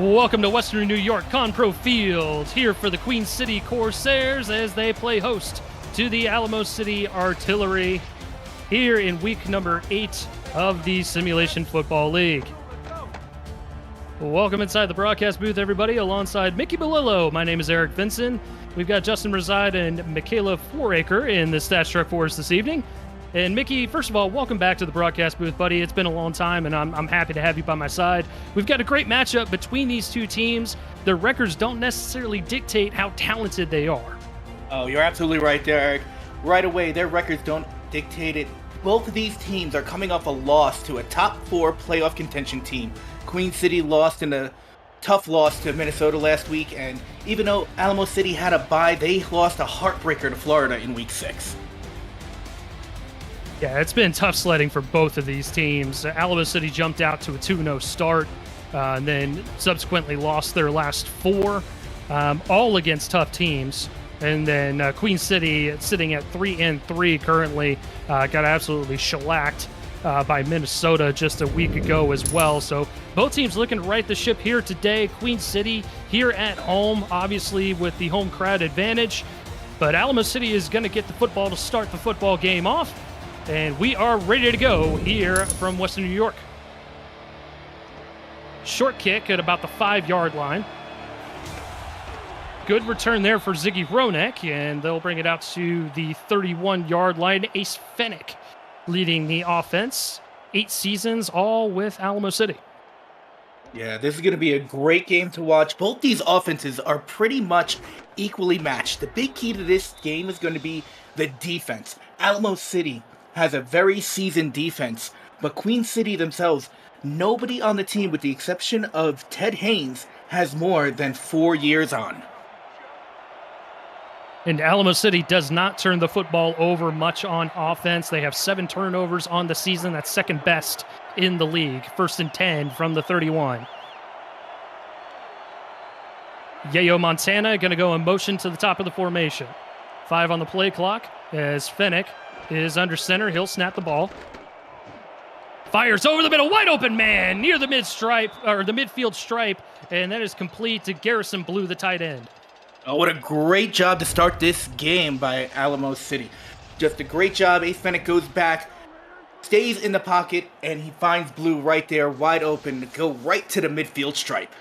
Welcome to Western New York Conpro Field, here for the Queen City Corsairs as they play host to the Alamo City Artillery here in week number 8 of the Simulation Football League. Welcome inside the broadcast booth, everybody, alongside Mickey Belillo. My name is Eric Vinson. We've got Justin Reside and Michaela Foraker in the Stats Truck for us this evening. And Mickey, first of all, welcome back to the broadcast booth, buddy. It's been a long time, and I'm happy to have you by my side. We've got a great matchup between these two teams. Their records don't necessarily dictate how talented they are. Oh, you're absolutely right there, Eric. Right away, their records don't dictate it. Both of these teams are coming off a loss to a top 4 playoff contention team. Queen City lost in a tough loss to Minnesota last week, and even though Alamo City had a bye, they lost a heartbreaker to Florida in week 6. Yeah, it's been tough sledding for both of these teams. Alamo City jumped out to a 2-0 start, and then subsequently lost their last 4, all against tough teams. And then Queen City, sitting at 3-3 currently, got absolutely shellacked by Minnesota just a week ago as well. So both teams looking to right the ship here today. Queen City here at home, obviously with the home crowd advantage. But Alamo City is going to get the football to start the football game off. And we are ready to go here from Western New York. Short kick at about the 5-yard line. Good return there for Ziggy Ronek, and they'll bring it out to the 31-yard line. Ace Fennick leading the offense. 8 seasons, all with Alamo City. Yeah, this is going to be a great game to watch. Both these offenses are pretty much equally matched. The big key to this game is going to be the defense. Alamo City has a very seasoned defense, but Queen City themselves, nobody on the team with the exception of Ted Haynes has more than 4 years on. And Alamo City does not turn the football over much on offense. They have 7 turnovers on the season. That's second best in the league. 1st and 10 from the 31. Yayo Montana going to go in motion to the top of the formation. 5 on the play clock as Fennick is under center. He'll snap the ball. Fires over the middle. Wide open man near the mid-stripe, or the midfield stripe. And that is complete to Garrison Blue, the tight end. Oh, what a great job to start this game by Alamo City. Just a great job. Ace Fennick goes back, stays in the pocket, and he finds Blue right there, wide open, to go right to the midfield stripe.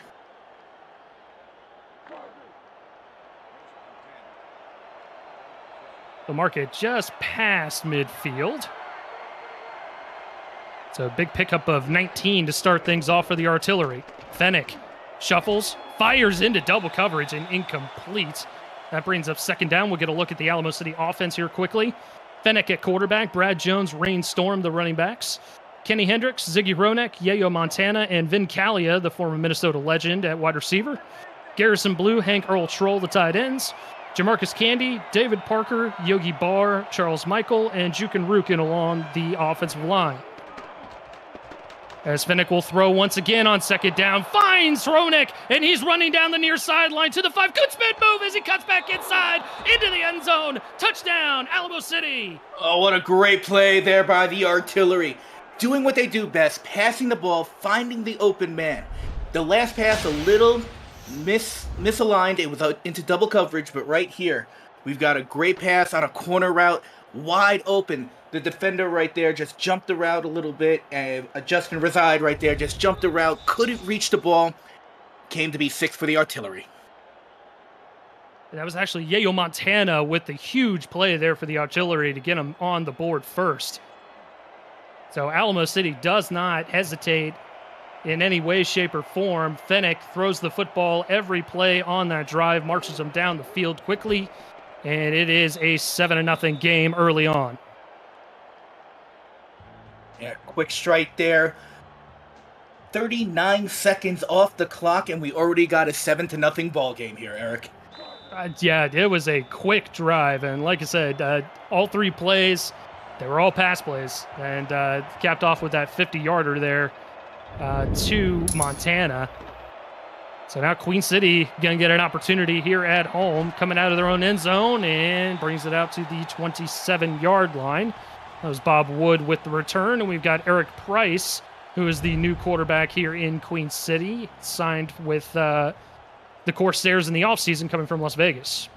The market just past midfield. So a big pickup of 19 to start things off for the artillery. Fennick shuffles, fires into double coverage and incomplete. That brings up 2nd down. We'll get a look at the Alamo City offense here quickly. Fennick at quarterback, Brad Jones, Rain Storm, the running backs. Kenny Hendricks, Ziggy Ronek, Yayo Montana, and Vin Calia, the former Minnesota legend, at wide receiver. Garrison Blue, Hank Earl Troll, the tight ends. Jamarcus Candy, David Parker, Yogi Barr, Charles Michael, and Jukin Rukin along the offensive line. As Fennick will throw once again on 2nd down, finds Ronek, and he's running down the near sideline to the 5. Good spin move as he cuts back inside into the end zone. Touchdown, Alamo City. Oh, what a great play there by the artillery. Doing what they do best, passing the ball, finding the open man. The last pass, a little misaligned. It was into double coverage, but right here, we've got a great pass on a corner route, wide open. The defender right there just jumped the route a little bit, and Justin Reside right there just jumped the route, couldn't reach the ball, came to be 6 for the artillery. That was actually Yayo Montana with the huge play there for the artillery to get him on the board first. So Alamo City does not hesitate in any way, shape, or form. Fennick throws the football every play on that drive, marches them down the field quickly, and it is a 7-0 game early on. Yeah, quick strike there. 39 seconds off the clock, and we already got a 7-0 ball game here, Eric. Yeah, it was a quick drive, and like I said, all 3 plays, they were all pass plays, and capped off with that 50-yarder there to Montana. So now Queen City going to get an opportunity here at home, coming out of their own end zone, and brings it out to the 27-yard line. That was Bob Wood with the return, and we've got Eric Price who is the new quarterback here in Queen City, signed with the Corsairs in the offseason coming from Las Vegas.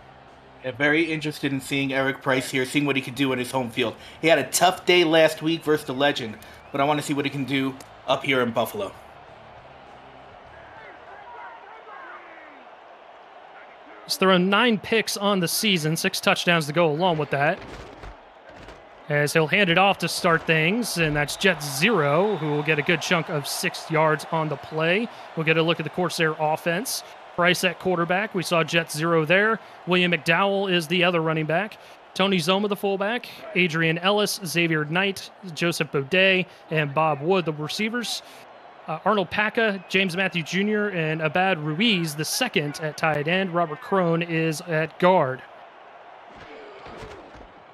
Yeah, very interested in seeing Eric Price here, seeing what he could do in his home field. He had a tough day last week versus the Legend, but I want to see what he can do up here in Buffalo. He's thrown 9 picks on the season, 6 touchdowns to go along with that. As he'll hand it off to start things, and that's Jet Zero, who will get a good chunk of 6 yards on the play. We'll get a look at the Corsair offense. Price at quarterback. We saw Jet Zero there. William McDowell is the other running back. Tony Zoma, the fullback. Adrian Ellis, Xavier Knight, Joseph Baudet, and Bob Wood, the receivers. Arnold Paca, James Matthew Jr., and Abad Ruiz, the second at tight end. Robert Crone is at guard.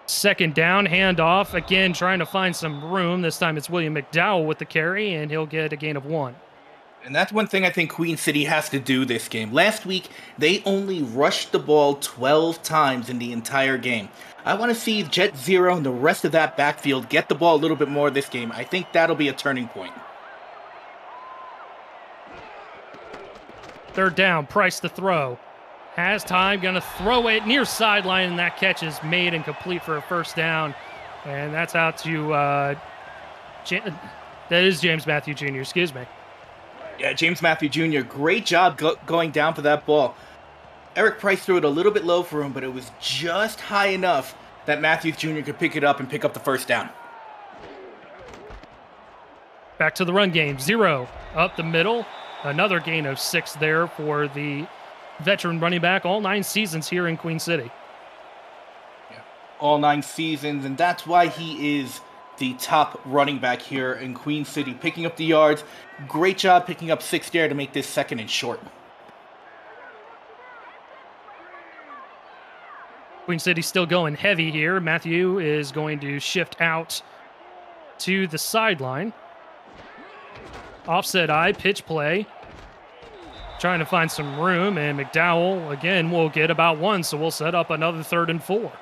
Second down, handoff. Again, trying to find some room. This time it's William McDowell with the carry, and he'll get a gain of 1. And that's one thing I think Queen City has to do this game. Last week, they only rushed the ball 12 times in the entire game. I want to see Jet Zero and the rest of that backfield get the ball a little bit more this game. I think that'll be a turning point. Third down, Price to throw. Has time, going to throw it near sideline, and that catch is made and complete for a first down. And that's out to, that is James Matthew Jr., excuse me. Yeah, James Matthew Jr., great job going down for that ball. Eric Price threw it a little bit low for him, but it was just high enough that Matthews Jr. could pick it up and pick up the first down. Back to the run game. Zero up the middle. Another gain of 6 there for the veteran running back. All 9 seasons here in Queen City. Yeah, all 9 seasons, and that's why he is the top running back here in Queen City, picking up the yards. Great job picking up 6 there to make this second and short. Queen City still going heavy here. Matthew is going to shift out to the sideline. Offset eye, pitch play. Trying to find some room, and McDowell, again, will get about 1, so we'll set up another 3rd and 4.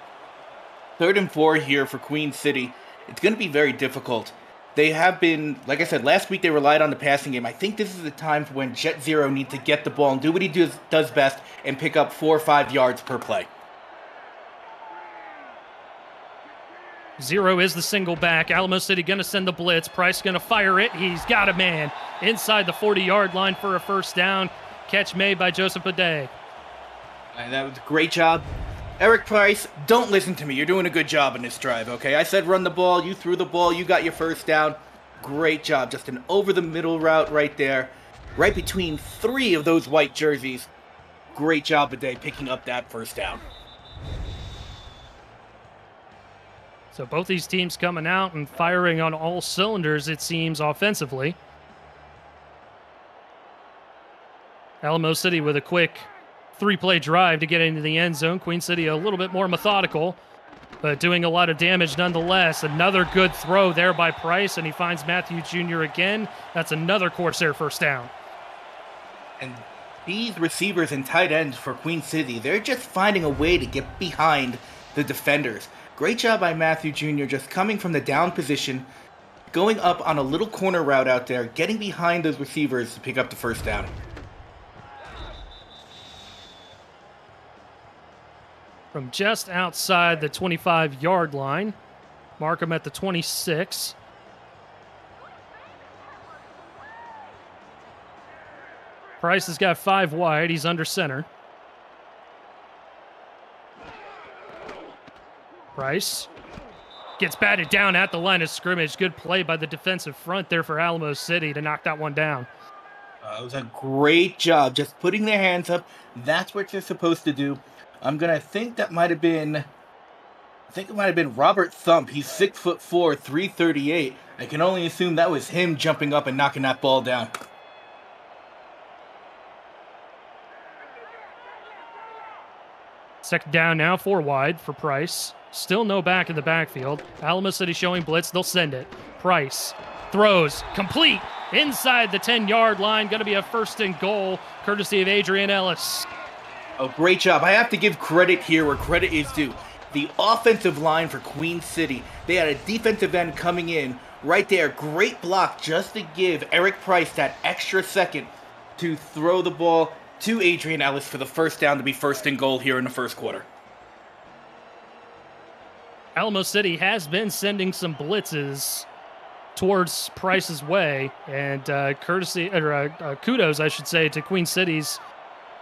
3rd and 4 here for Queen City. It's going to be very difficult. They have been, like I said, last week they relied on the passing game. I think this is the time for when Jet Zero needs to get the ball and do what he does best and pick up 4 or 5 yards per play. Zero is the single back. Alamo City going to send the blitz. Price going to fire it. He's got a man inside the 40-yard line for a first down. Catch made by Joseph Baudet. And that was a great job. Eric Price, don't listen to me. You're doing a good job in this drive, okay? I said run the ball. You threw the ball. You got your first down. Great job. Just an over-the-middle route right there. Right between 3 of those white jerseys. Great job today picking up that first down. So both these teams coming out and firing on all cylinders, it seems, offensively. Alamo City with a quick 3-play drive to get into the end zone. Queen City a little bit more methodical, but doing a lot of damage nonetheless. Another good throw there by Price, and he finds Matthew Jr. again. That's another Corsair first down. And these receivers and tight ends for Queen City, they're just finding a way to get behind the defenders. Great job by Matthew Jr. just coming from the down position, going up on a little corner route out there, getting behind those receivers to pick up the first down. From just outside the 25-yard line. Mark him at the 26. Price has got 5 wide. He's under center. Price gets batted down at the line of scrimmage. Good play by the defensive front there for Alamo City to knock that one down. It was a great job just putting their hands up. That's what you're supposed to do. I'm going to think that might have been, Robert Thump. He's 6'4", 338. I can only assume that was him jumping up and knocking that ball down. Second down now, 4 wide for Price. Still no back in the backfield. Alamo City showing blitz. They'll send it. Price throws complete inside the 10-yard line. Going to be a first and goal, courtesy of Adrian Ellis. Oh, great job. I have to give credit here where credit is due. The offensive line for Queen City, they had a defensive end coming in Right there, great block just to give Eric Price that extra second to throw the ball to Adrian Ellis for the first down to be first and goal here in the first quarter. Alamo City has been sending some blitzes towards Price's way, and kudos, I should say, to Queen City's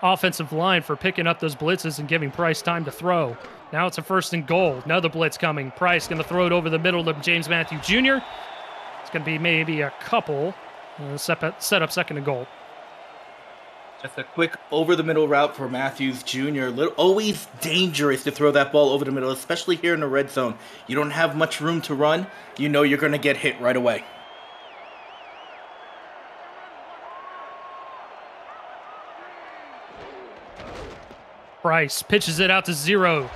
offensive line for picking up those blitzes and giving Price time to throw. Now it's a first and goal. Another blitz coming. Price going to throw it over the middle to James Matthew Jr. It's going to be maybe a couple. Set up second and goal. Just a quick over-the-middle route for Matthews Jr. Always dangerous to throw that ball over the middle, especially here in the red zone. You don't have much room to run. You know you're going to get hit right away. Price pitches it out to Zero.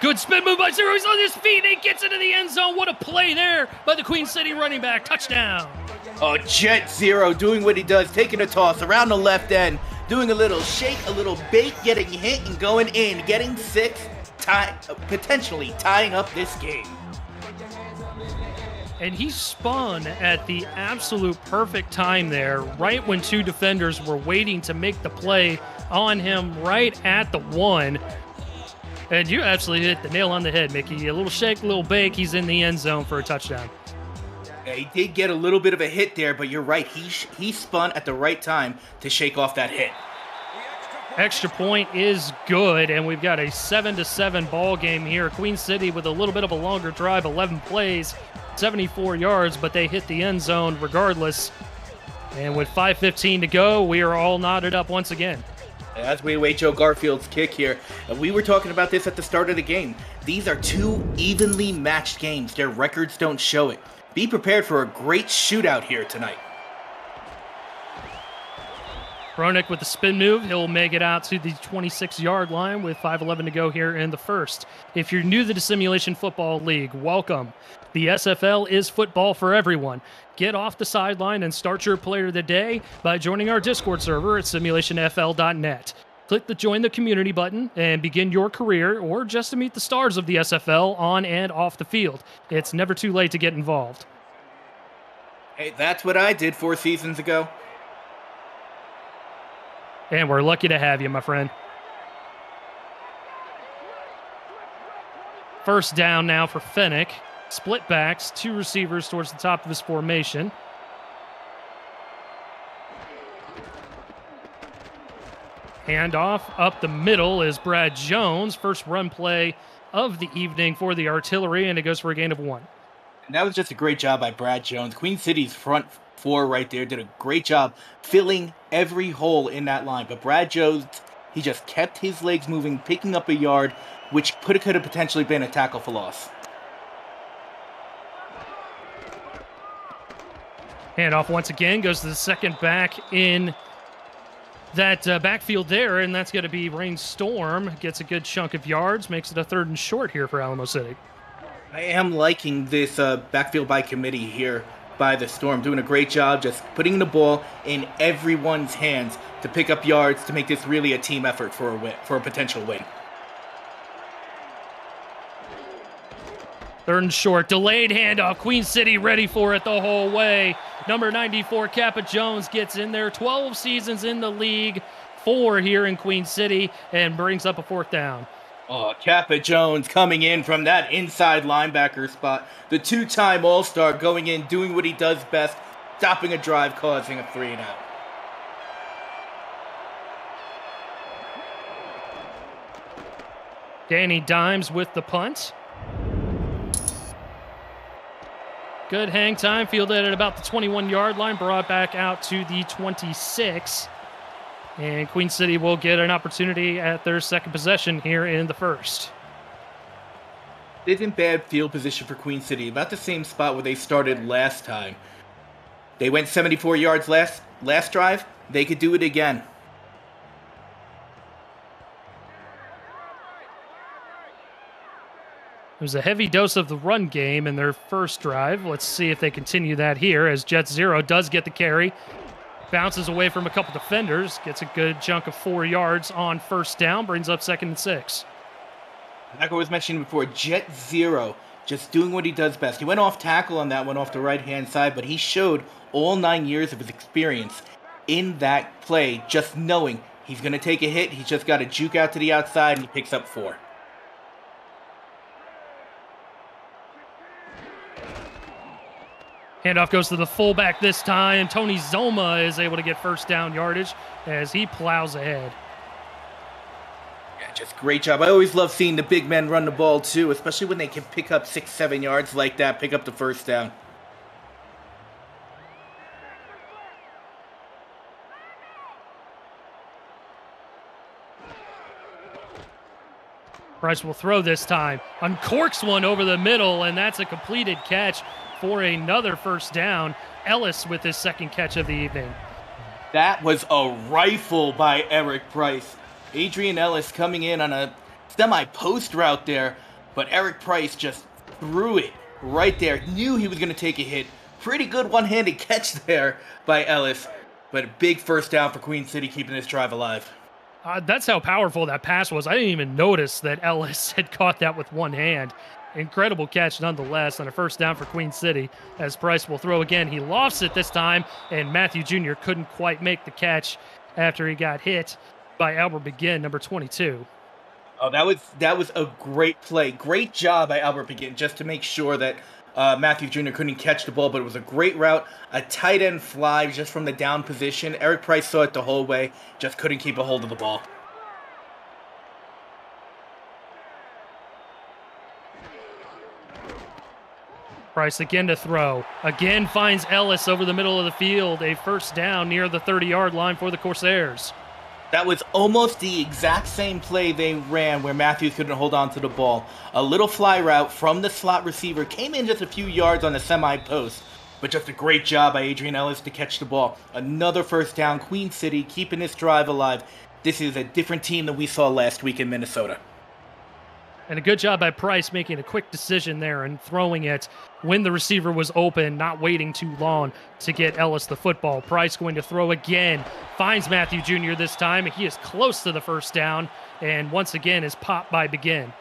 Good spin move by Zero. He's on his feet. He gets into the end zone. What a play there by the Queen City running back. Touchdown. Oh, Jet Zero doing what he does, taking a toss around the left end, doing a little shake, a little bait, getting hit and going in, getting 6, potentially tying up this game. And he spun at the absolute perfect time there, right when two defenders were waiting to make the play on him right at the 1. And you absolutely hit the nail on the head, Mickey. A little shake, a little bake, he's in the end zone for a touchdown. Yeah, he did get a little bit of a hit there, but you're right. He spun at the right time to shake off that hit. Extra point is good, and we've got a 7-7 ball game here. Queen City with a little bit of a longer drive, 11 plays, 74 yards, but they hit the end zone regardless. And with 5:15 to go, we are all knotted up once again. As we await Joe Garfield's kick here, and we were talking about this at the start of the game. These are two evenly matched games. Their records don't show it. Be prepared for a great shootout here tonight. Bronick with the spin move. He'll make it out to the 26-yard line with 5:11 to go here in the first. If you're new to the Simulation Football League, welcome. The SFL is football for everyone. Get off the sideline and start your player of the day by joining our Discord server at simulationfl.net. Click the Join the Community button and begin your career or just to meet the stars of the SFL on and off the field. It's never too late to get involved. Hey, that's what I did 4 seasons ago. And we're lucky to have you, my friend. First down now for Fennec. Split backs, 2 receivers towards the top of his formation. Handoff up the middle is Brad Jones. First run play of the evening for the artillery, and it goes for a gain of 1. And that was just a great job by Brad Jones. Queen City's front 4 right there did a great job filling every hole in that line. But Brad Jones, he just kept his legs moving, picking up a yard, which could have potentially been a tackle for loss. Handoff once again goes to the second back in that backfield there, and that's going to be Rainstorm. Gets a good chunk of yards, makes it a 3rd and short here for Alamo City. I am liking this backfield by committee here by the Storm, doing a great job just putting the ball in everyone's hands to pick up yards to make this really a team effort for a win, for a potential win. 3rd and short, delayed handoff. Queen City ready for it the whole way. Number 94, Kappa Jones gets in there. 12 seasons in the league, 4 here in Queen City, and brings up a 4th down. Oh, Kappa Jones coming in from that inside linebacker spot. The 2-time All-Star going in, doing what he does best, stopping a drive, causing a 3-and-out. Danny Dimes with the punt. Good hang time, fielded at about the 21-yard line, brought back out to the 26. And Queen City will get an opportunity at their second possession here in the first. Isn't bad field position for Queen City, about the same spot where they started last time. They went 74 yards last drive. They could do it again. It was a heavy dose of the run game in their first drive. Let's see if they continue that here as Jet Zero does get the carry. Bounces away from a couple defenders. Gets a good chunk of 4 yards on first down. Brings up 2nd and 6. Like I was mentioning before, Jet Zero just doing what he does best. He went off tackle on that one off the right-hand side, but he showed all 9 years of his experience in that play, just knowing he's going to take a hit. He's just got to juke out to the outside, and he picks up 4. Handoff goes to the fullback this time. Tony Zoma is able to get first down yardage as he plows ahead. Yeah, just great job. I always love seeing the big men run the ball too, especially when they can pick up 6-7 yards like that, pick up the first down. Price will throw this time. Uncorks one over the middle, and that's a completed catch for another first down. Ellis with his second catch of the evening. That was a rifle by Eric Price. Adrian Ellis coming in on a semi-post route there, but Eric Price just threw it right there. Knew he was going to take a hit. Pretty good one-handed catch there by Ellis, but a big first down for Queen City, keeping this drive alive. That's how powerful that pass was. I didn't even notice that Ellis had caught that with one hand. Incredible catch nonetheless on a first down for Queen City as Price will throw again. He lofts it this time, and Matthew Jr. couldn't quite make the catch after he got hit by Albert Begin, number 22. Oh, that was a great play. Great job by Albert Begin just to make sure that Matthew Jr. couldn't catch the ball, but it was a great route. A tight end fly just from the down position. Eric Price saw it the whole way, just couldn't keep a hold of the ball. Price again to throw. Again finds Ellis over the middle of the field. A first down near the 30-yard line for the Corsairs. That was almost the exact same play they ran where Matthews couldn't hold on to the ball. A little fly route from the slot receiver came in just a few yards on the semi-post, but just a great job by Adrian Ellis to catch the ball. Another first down. Queen City keeping this drive alive. This is a different team than we saw last week in Minnesota. And a good job by Price making a quick decision there and throwing it when the receiver was open, not waiting too long to get Ellis the football. Price going to throw again, finds Matthew Jr. this time. He is close to the first down, and once again is popped by Begin.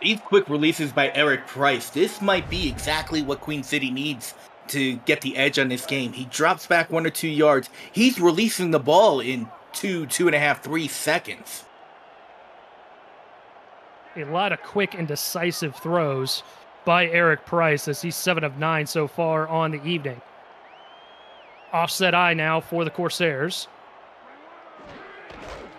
These quick releases by Eric Price, this might be exactly what Queen City needs to get the edge on this game. He drops back 1 or 2 yards. He's releasing the ball in 2.5, 3 seconds. A lot of quick and decisive throws by Eric Price as he's 7 of 9 so far on the evening. Offset eye now for the Corsairs.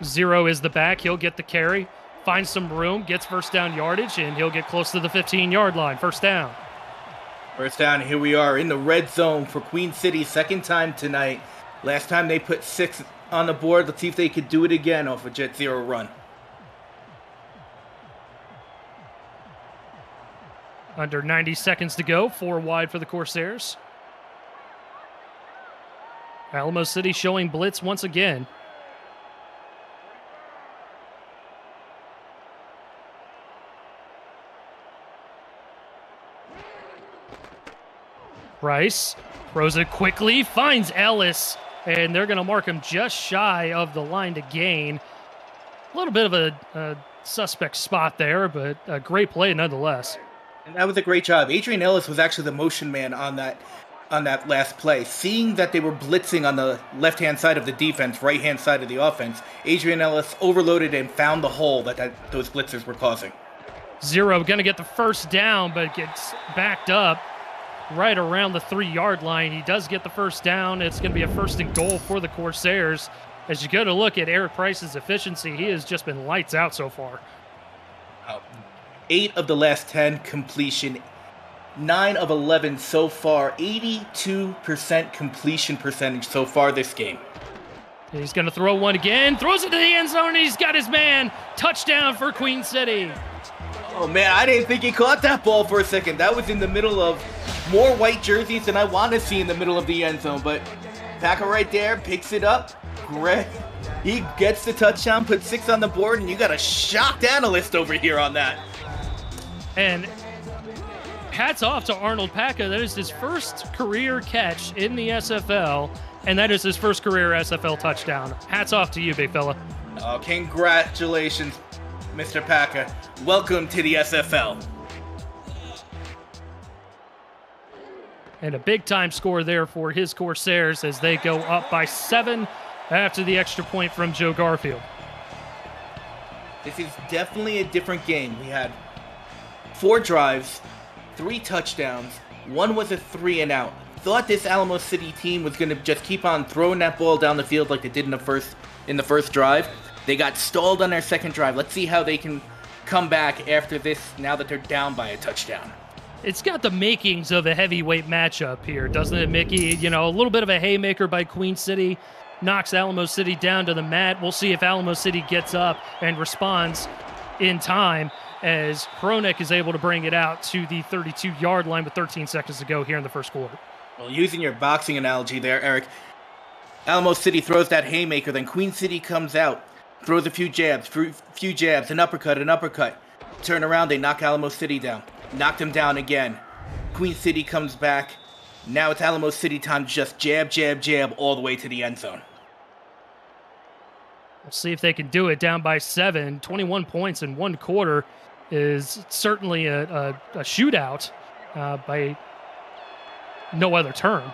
0 is the back. He'll get the carry, finds some room, gets first down yardage, and he'll get close to the 15-yard line. First down. First down, here we are in the red zone for Queen City, second time tonight. Last time they put 6 on the board. Let's see if they could do it again off a jet zero run. Under 90 seconds to go, 4 wide for the Corsairs. Alamo City showing blitz once again. Price throws it quickly, finds Ellis, and they're going to mark him just shy of the line to gain. A little bit of a suspect spot there, but a great play nonetheless. And that was a great job. Adrian Ellis was actually the motion man on that last play. Seeing that they were blitzing on the left-hand side of the defense, right-hand side of the offense, Adrian Ellis overloaded and found the hole that those blitzers were causing. 0 going to get the first down, but gets backed up right around the 3-yard line. He does get the first down. It's going to be a first and goal for the Corsairs. As you go to look at Eric Price's efficiency, he has just been lights out so far. 8 of the last 10 completion, 9 of 11 so far, 82% completion percentage so far this game. He's going to throw one again, throws it to the end zone, and he's got his man. Touchdown for Queen City. Oh man, I didn't think he caught that ball for a second. That was in the middle of more white jerseys than I want to see in the middle of the end zone, but Packer right there picks it up. Great. He gets the touchdown, puts 6 on the board, and you got a shocked analyst over here on that. And hats off to Arnold Packa. That is his first career catch in the SFL, and that is his first career SFL touchdown. Hats off to you, big fella. Oh, congratulations, Mr. Packa. Welcome to the SFL. And a big-time score there for his Corsairs as they go up by 7 after the extra point from Joe Garfield. This is definitely a different game. We had 4 drives, 3 touchdowns. 1 was a 3-and-out. Thought this Alamo City team was going to just keep on throwing that ball down the field like they did in the first drive. They got stalled on their second drive. Let's see how they can come back after this now that they're down by a touchdown. It's got the makings of a heavyweight matchup here, doesn't it, Mickey? You know, a little bit of a haymaker by Queen City knocks Alamo City down to the mat. We'll see if Alamo City gets up and responds in time as Hronek is able to bring it out to the 32-yard line with 13 seconds to go here in the first quarter. Well, using your boxing analogy there, Eric, Alamo City throws that haymaker, then Queen City comes out, throws a few jabs, an uppercut. Turn around, they knock Alamo City down. Knock them down again. Queen City comes back. Now it's Alamo City time to just jab all the way to the end zone. We'll see if they can do it. Down by 7, 21 points in one quarter is certainly a shootout by no other term.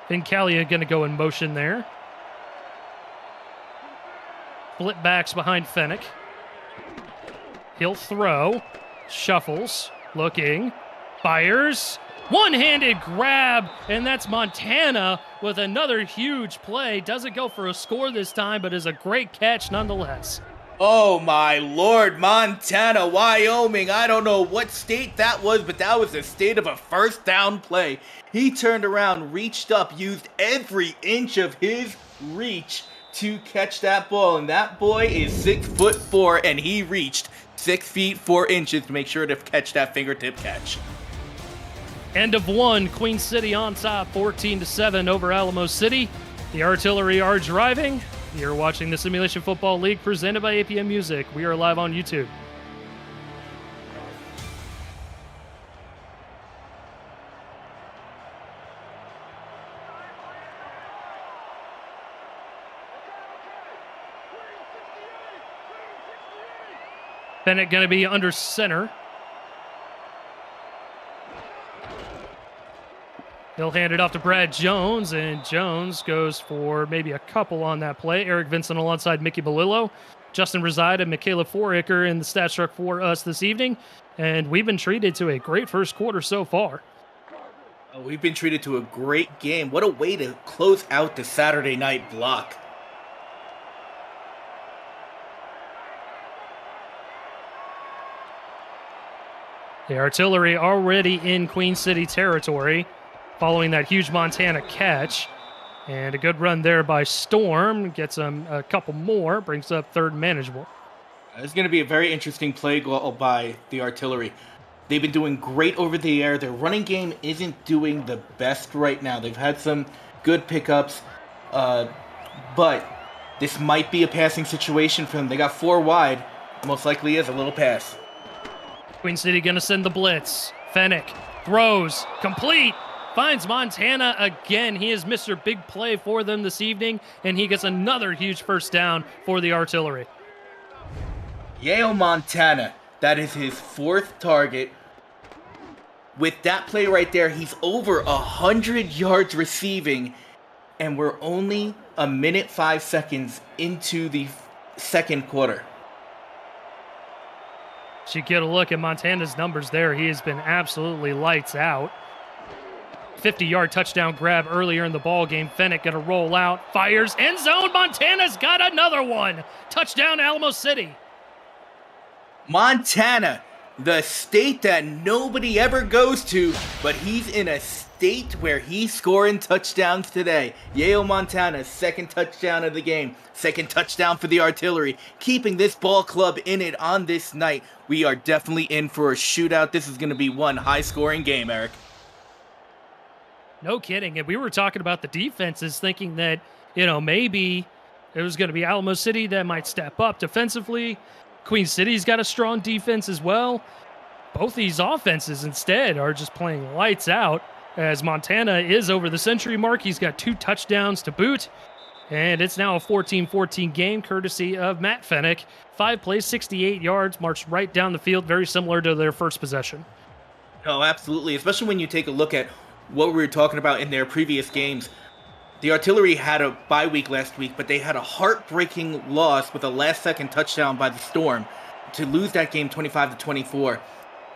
Vincalia going to go in motion there. Split backs behind Fennec. He'll throw. Shuffles. Looking. Fires. One-handed grab, and that's Montana with another huge play. Doesn't go for a score this time, but is a great catch nonetheless. Oh my lord, Montana, Wyoming. I don't know what state that was, but that was the state of a first down play. He turned around, reached up, used every inch of his reach to catch that ball. And that boy is 6'4", and he reached 6 feet 4 inches to make sure to catch that fingertip catch. End of one, Queen City on top, 14-7 over Alamo City. The Artillery are driving. You're watching the Simulation Football League presented by APM Music. We are live on YouTube. Bennett going to be under center. He'll hand it off to Brad Jones, and Jones goes for maybe a couple on that play. Eric Vincent alongside Mickey Belillo. Justin Reside and Michaela Foraker in the stat truck for us this evening. And we've been treated to a great first quarter so far. We've been treated to a great game. What a way to close out the Saturday night block. The Artillery already in Queen City territory, following that huge Montana catch. And a good run there by Storm. Gets them a couple more. Brings up third and manageable. It's going to be a very interesting play by the Artillery. They've been doing great over the air. Their running game isn't doing the best right now. They've had some good pickups. But this might be a passing situation for them. They got 4 wide. Most likely is a little pass. Queen City going to send the blitz. Fennec throws. Complete. Finds Montana again. He is Mr. Big Play for them this evening, and he gets another huge first down for the Artillery. Yale Montana, that is his 4th target. With that play right there, he's over 100 yards receiving, and we're only 1 minute 5 seconds into the second quarter. So you get a look at Montana's numbers there. He has been absolutely lights out. 50-yard touchdown grab earlier in the ball game. Fennec going to roll out, fires, end zone. Montana's got another one. Touchdown, Alamo City. Montana, the state that nobody ever goes to, but he's in a state where he's scoring touchdowns today. Yale, Montana's 2nd touchdown of the game. 2nd touchdown for the Artillery. Keeping this ball club in it on this night. We are definitely in for a shootout. This is going to be one high-scoring game, Eric. No kidding. And we were talking about the defenses, thinking that, maybe it was going to be Alamo City that might step up defensively. Queen City's got a strong defense as well. Both these offenses instead are just playing lights out as Montana is over the century mark. He's got 2 touchdowns to boot. And it's now a 14-14 game, courtesy of Matt Fennick. 5 plays, 68 yards, marched right down the field, very similar to their first possession. Oh, absolutely. Especially when you take a look at what we were talking about in their previous games. The Artillery had a bye week last week, but they had a heartbreaking loss with a last-second touchdown by the Storm to lose that game 25-24.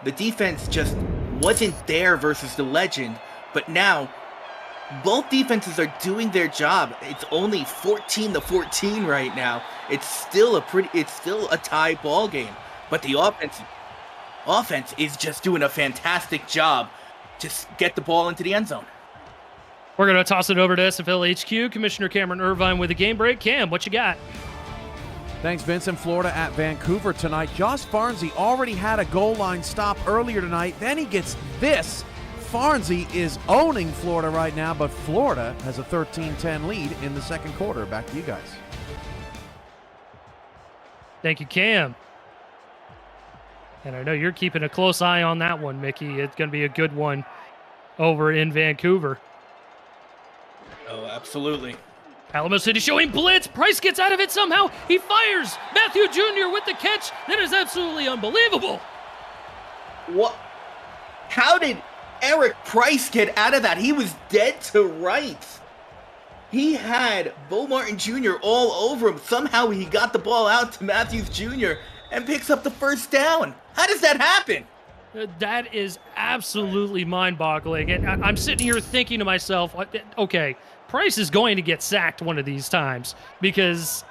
The defense just wasn't there versus the Legend, but now both defenses are doing their job. It's only 14-14 right now. It's still a tie ball game, but the offense is just doing a fantastic job to get the ball into the end zone. We're going to toss it over to SFL HQ. Commissioner Cameron Irvine with a game break. Cam, what you got? Thanks, Vincent. Florida at Vancouver tonight. Josh Farnsey already had a goal line stop earlier tonight. Then he gets this. Farnsey is owning Florida right now, but Florida has a 13-10 lead in the second quarter. Back to you guys. Thank you, Cam. And I know you're keeping a close eye on that one, Mickey. It's going to be a good one over in Vancouver. Oh, absolutely. Alamo City showing blitz. Price gets out of it somehow. He fires. Matthew Jr. with the catch. That is absolutely unbelievable. What? How did Eric Price get out of that? He was dead to rights. He had Bo Martin Jr. all over him. Somehow he got the ball out to Matthews Jr. and picks up the first down. How does that happen? That is absolutely mind-boggling. And I'm sitting here thinking to myself, okay, Price is going to get sacked one of these times because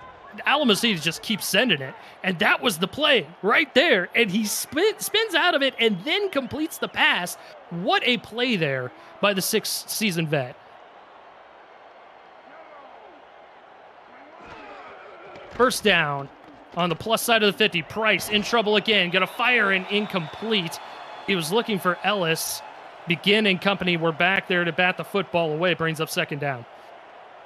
Alamo City just keeps sending it. And that was the play right there. And he spins out of it and then completes the pass. What a play there by the sixth-season vet. First down on the plus side of the 50. Price in trouble again. Going to fire and incomplete. He was looking for Ellis. Begin and company were back there to bat the football away. Brings up second down.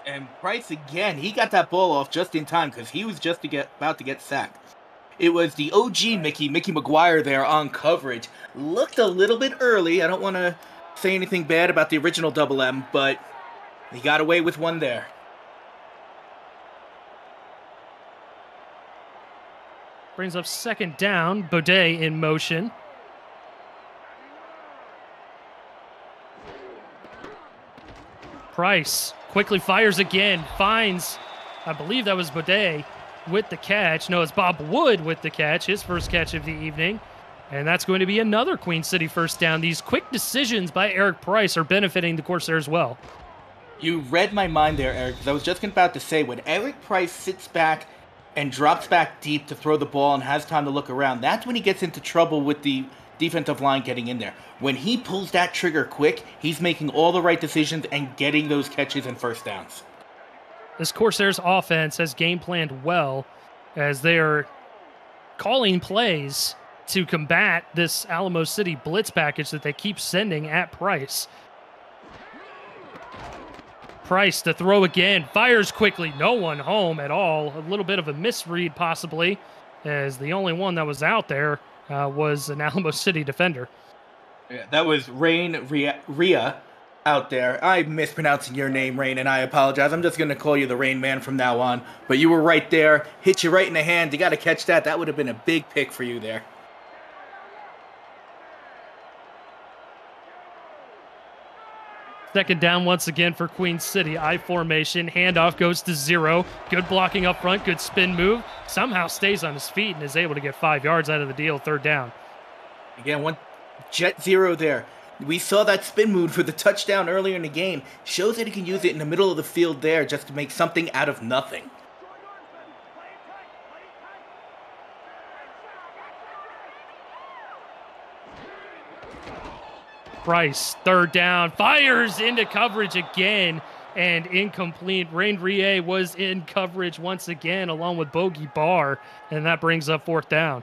And Price again, he got that ball off just in time because he was just about to get sacked. It was the OG Mickey McGuire there on coverage. Looked a little bit early. I don't want to say anything bad about the original Double M, but he got away with one there. Brings up second down. Baudet in motion. Price quickly fires again. Finds, I believe that was Baudet with the catch. No, it's Bob Wood with the catch. His first catch of the evening. And that's going to be another Queen City first down. These quick decisions by Eric Price are benefiting the Corsairs well. You read my mind there, Eric, because I was just about to say, when Eric Price sits back and drops back deep to throw the ball and has time to look around, that's when he gets into trouble with the defensive line getting in there. When he pulls that trigger quick, he's making all the right decisions and getting those catches and first downs. This Corsairs offense has game planned well as they are calling plays to combat this Alamo City blitz package that they keep sending at Price. Price to throw again, fires quickly, no one home at all. A little bit of a misread possibly, as the only one that was out there was an Alamo City defender. Yeah, that was Rain Ria out there. I'm mispronouncing your name, Rain, and I apologize. I'm just going to call you the Rain Man from now on. But you were right there. Hit you right in the hand. You got to catch that. That would have been a big pick for you there. Second down once again for Queen City. I formation. Handoff goes to 0. Good blocking up front. Good spin move. Somehow stays on his feet and is able to get 5 yards out of the deal. Third down. Again, one jet 0 there. We saw that spin move for the touchdown earlier in the game. Shows that he can use it in the middle of the field there just to make something out of nothing. Price, third down, fires into coverage again, and incomplete. Rain Rie was in coverage once again, along with Bogey Barr, and that brings up fourth down.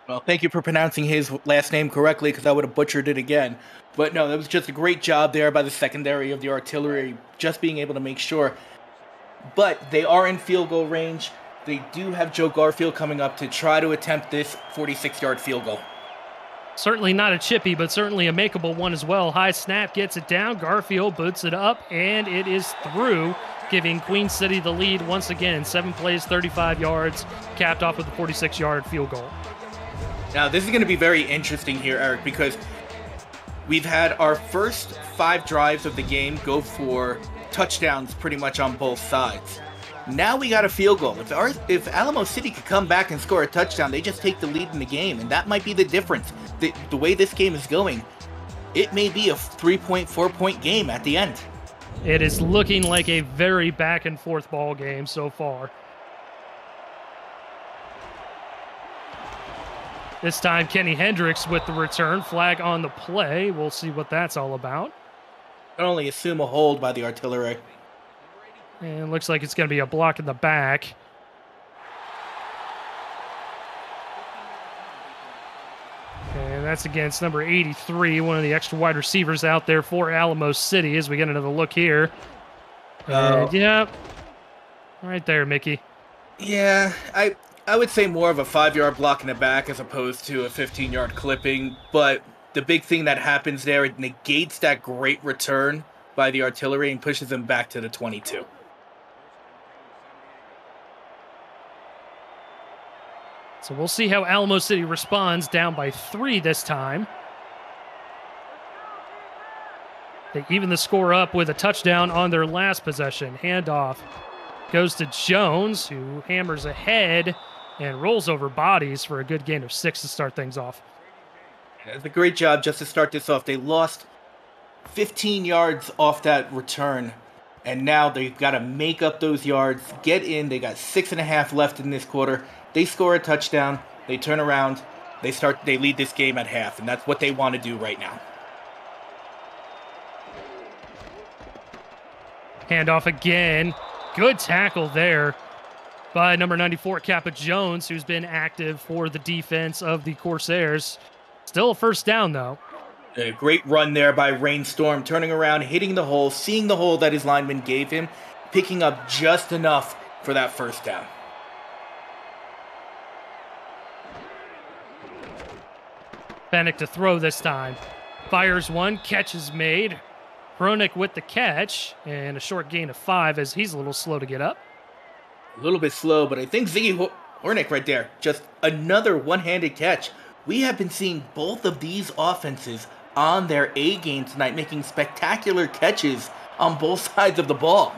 Well, thank you for pronouncing his last name correctly, because I would have butchered it again. But no, that was just a great job there by the secondary of the Artillery, just being able to make sure. But they are in field goal range. They do have Joe Garfield coming up to try to attempt this 46-yard field goal. Certainly not a chippy, but certainly a makeable one as well. High snap gets it down. Garfield boots it up, and it is through. giving Queen City the lead once again. 7 plays, 35 yards, capped off with a 46-yard field goal. Now, this is going to be very interesting here, Eric, because we've had our first 5 drives of the game go for touchdowns pretty much on both sides. Now we got a field goal. If Alamo City could come back and score a touchdown, they just take the lead in the game, and that might be the difference. The way this game is going, it may be a 3-point, 4-point game at the end. It is looking like a very back-and-forth ball game so far. This time, Kenny Hendricks with the return. Flag on the play. We'll see what that's all about. I can only assume a hold by the artillery. And looks like it's going to be a block in the back. And that's against number 83, one of the extra wide receivers out there for Alamo City as we get another look here. And, yeah, right there, Mickey. Yeah, I would say more of a 5-yard block in the back as opposed to a 15-yard clipping, but the big thing that happens there, it negates that great return by the artillery and pushes them back to the 22. So we'll see how Alamo City responds, down by 3 this time. They even the score up with a touchdown on their last possession. Handoff goes to Jones, who hammers ahead and rolls over bodies for a good gain of 6 to start things off. That's a great job just to start this off. They lost 15 yards off that return, and now they've got to make up those yards, get in. They got 6.5 left in this quarter. They score a touchdown, they turn around, they lead this game at half, and that's what they want to do right now. Handoff again. Good tackle there by number 94, Kappa Jones, who's been active for the defense of the Corsairs. Still a first down, though. A great run there by Rainstorm, turning around, hitting the hole, seeing the hole that his lineman gave him, picking up just enough for that first down. Fennec to throw this time. Fires one, catch is made. Hronik with the catch, and a short gain of 5 as he's a little slow to get up. A little bit slow, but I think Ziggy Hornick right there, just another one-handed catch. We have been seeing both of these offenses on their A game tonight, making spectacular catches on both sides of the ball.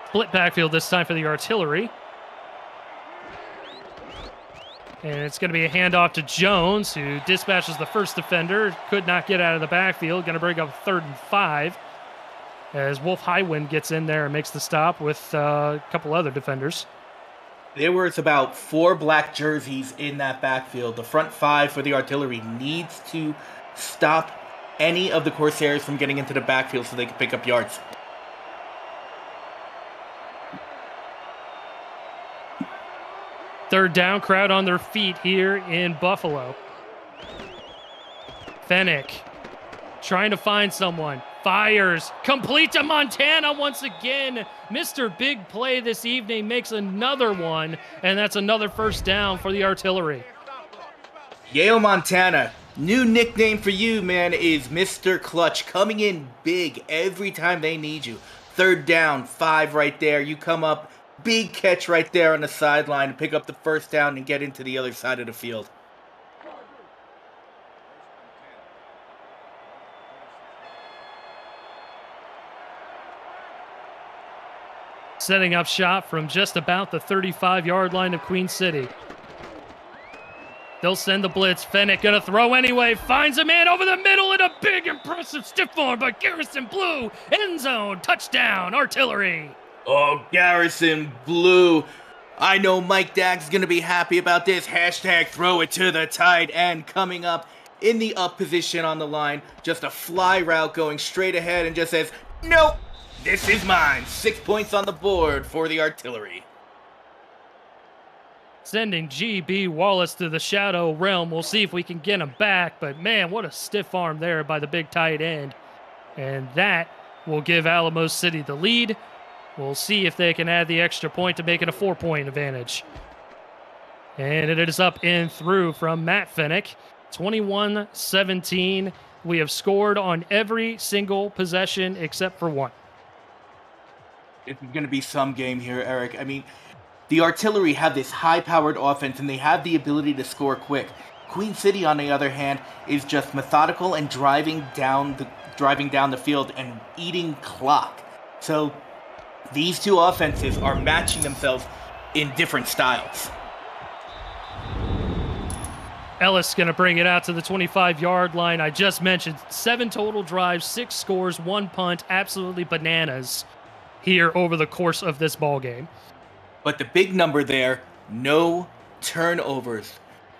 Split backfield this time for the artillery. And it's going to be a handoff to Jones, who dispatches the first defender. Could not get out of the backfield. Going to bring up 3rd and 5. As Wolf Highwind gets in there and makes the stop with a couple other defenders. There was about 4 black jerseys in that backfield. The front 5 for the artillery needs to stop any of the Corsairs from getting into the backfield so they can pick up yards. Third down, crowd on their feet here in Buffalo. Fennec trying to find someone. Fires. Complete to Montana once again. Mr. Big Play this evening makes another one, and that's another first down for the artillery. Yale, Montana. New nickname for you, man, is Mr. Clutch. Coming in big every time they need you. 3rd down, 5 right there. You come up. Big catch right there on the sideline to pick up the first down and get into the other side of the field. Setting up shop from just about the 35-yard line of Queen City. They'll send the blitz. Fennec gonna throw anyway. Finds a man over the middle and a big, impressive stiff arm by Garrison Blue. End zone. Touchdown. Artillery. Oh, Garrison Blue. I know Mike Dagg's going to be happy about this. Hashtag throw it to the tight end coming up in the up position on the line. Just a fly route going straight ahead and just says, nope, this is mine. 6 points on the board for the artillery. Sending G.B. Wallace to the shadow realm. We'll see if we can get him back. But, man, what a stiff arm there by the big tight end. And that will give Alamo City the lead. We'll see if they can add the extra point to make it a 4-point advantage. And it is up and through from Matt Fennec. 21-17. We have scored on every single possession except for one. It's going to be some game here, Eric. I mean, the Artillery have this high-powered offense, and they have the ability to score quick. Queen City, on the other hand, is just methodical and driving down the field and eating clock. So these two offenses are matching themselves in different styles. Ellis going to bring it out to the 25-yard line. I just mentioned 7 total drives, 6 scores, 1 punt. Absolutely bananas here over the course of this ball game. But the big number there, no turnovers.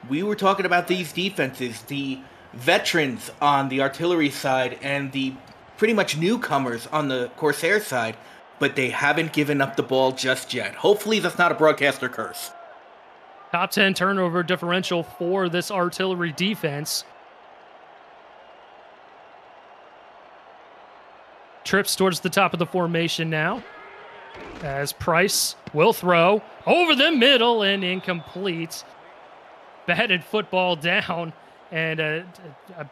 We were talking about these defenses, the veterans on the Artillery side and the pretty much newcomers on the Corsair side, but they haven't given up the ball just yet. Hopefully that's not a broadcaster curse. Top 10 turnover differential for this Artillery defense. Trips towards the top of the formation now, as Price will throw over the middle and incomplete. Batted football down, and a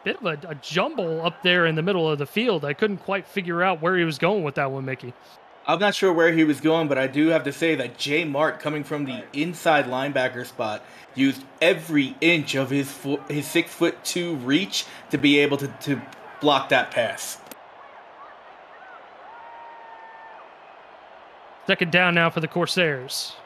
bit of a jumble up there in the middle of the field. I couldn't quite figure out where he was going with that one, Mickey. I'm not sure where he was going, but I do have to say that Jay Mart, coming from the inside linebacker spot, used every inch of his 6'2" reach to be able to block that pass. Second down now for the Corsairs.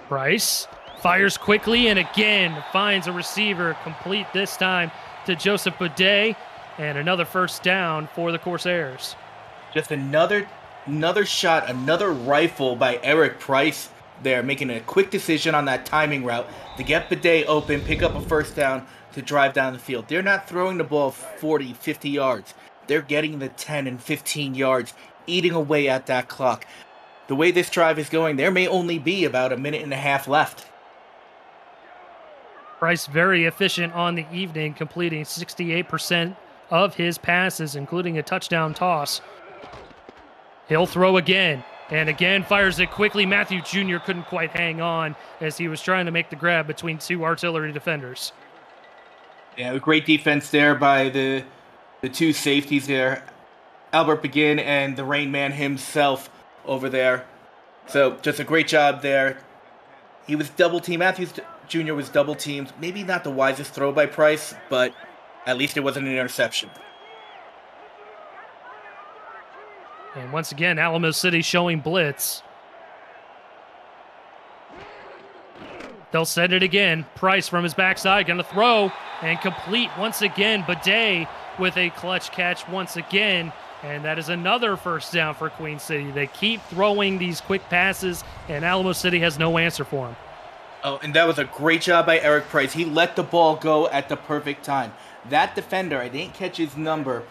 Price fires quickly and again finds a receiver, complete this time to Joseph Boudet, and another first down for the Corsairs. Just another shot, another rifle by Eric Price there, making a quick decision on that timing route to get Boudet open, pick up a first down to drive down the field. They're not throwing the ball 40, 50 yards. They're getting the 10 and 15 yards, eating away at that clock. The way this drive is going, there may only be about a minute and a half left. Price very efficient on the evening, completing 68% of his passes, including a touchdown toss. He'll throw again, and again fires it quickly. Matthew Jr. couldn't quite hang on as he was trying to make the grab between 2 Artillery defenders. Yeah, great defense there by the 2 safeties there, Albert Begin and the Rain Man himself over there. So just a great job there. He was double-teamed. Matthews Jr. was double-teamed. Maybe not the wisest throw by Price, but at least it wasn't an interception. And once again, Alamo City showing blitz. They'll send it again. Price from his backside, going to throw and complete once again. Boudet with a clutch catch once again. And that is another first down for Queen City. They keep throwing these quick passes, and Alamo City has no answer for them. Oh, and that was a great job by Eric Price. He let the ball go at the perfect time. That defender, I didn't catch his number,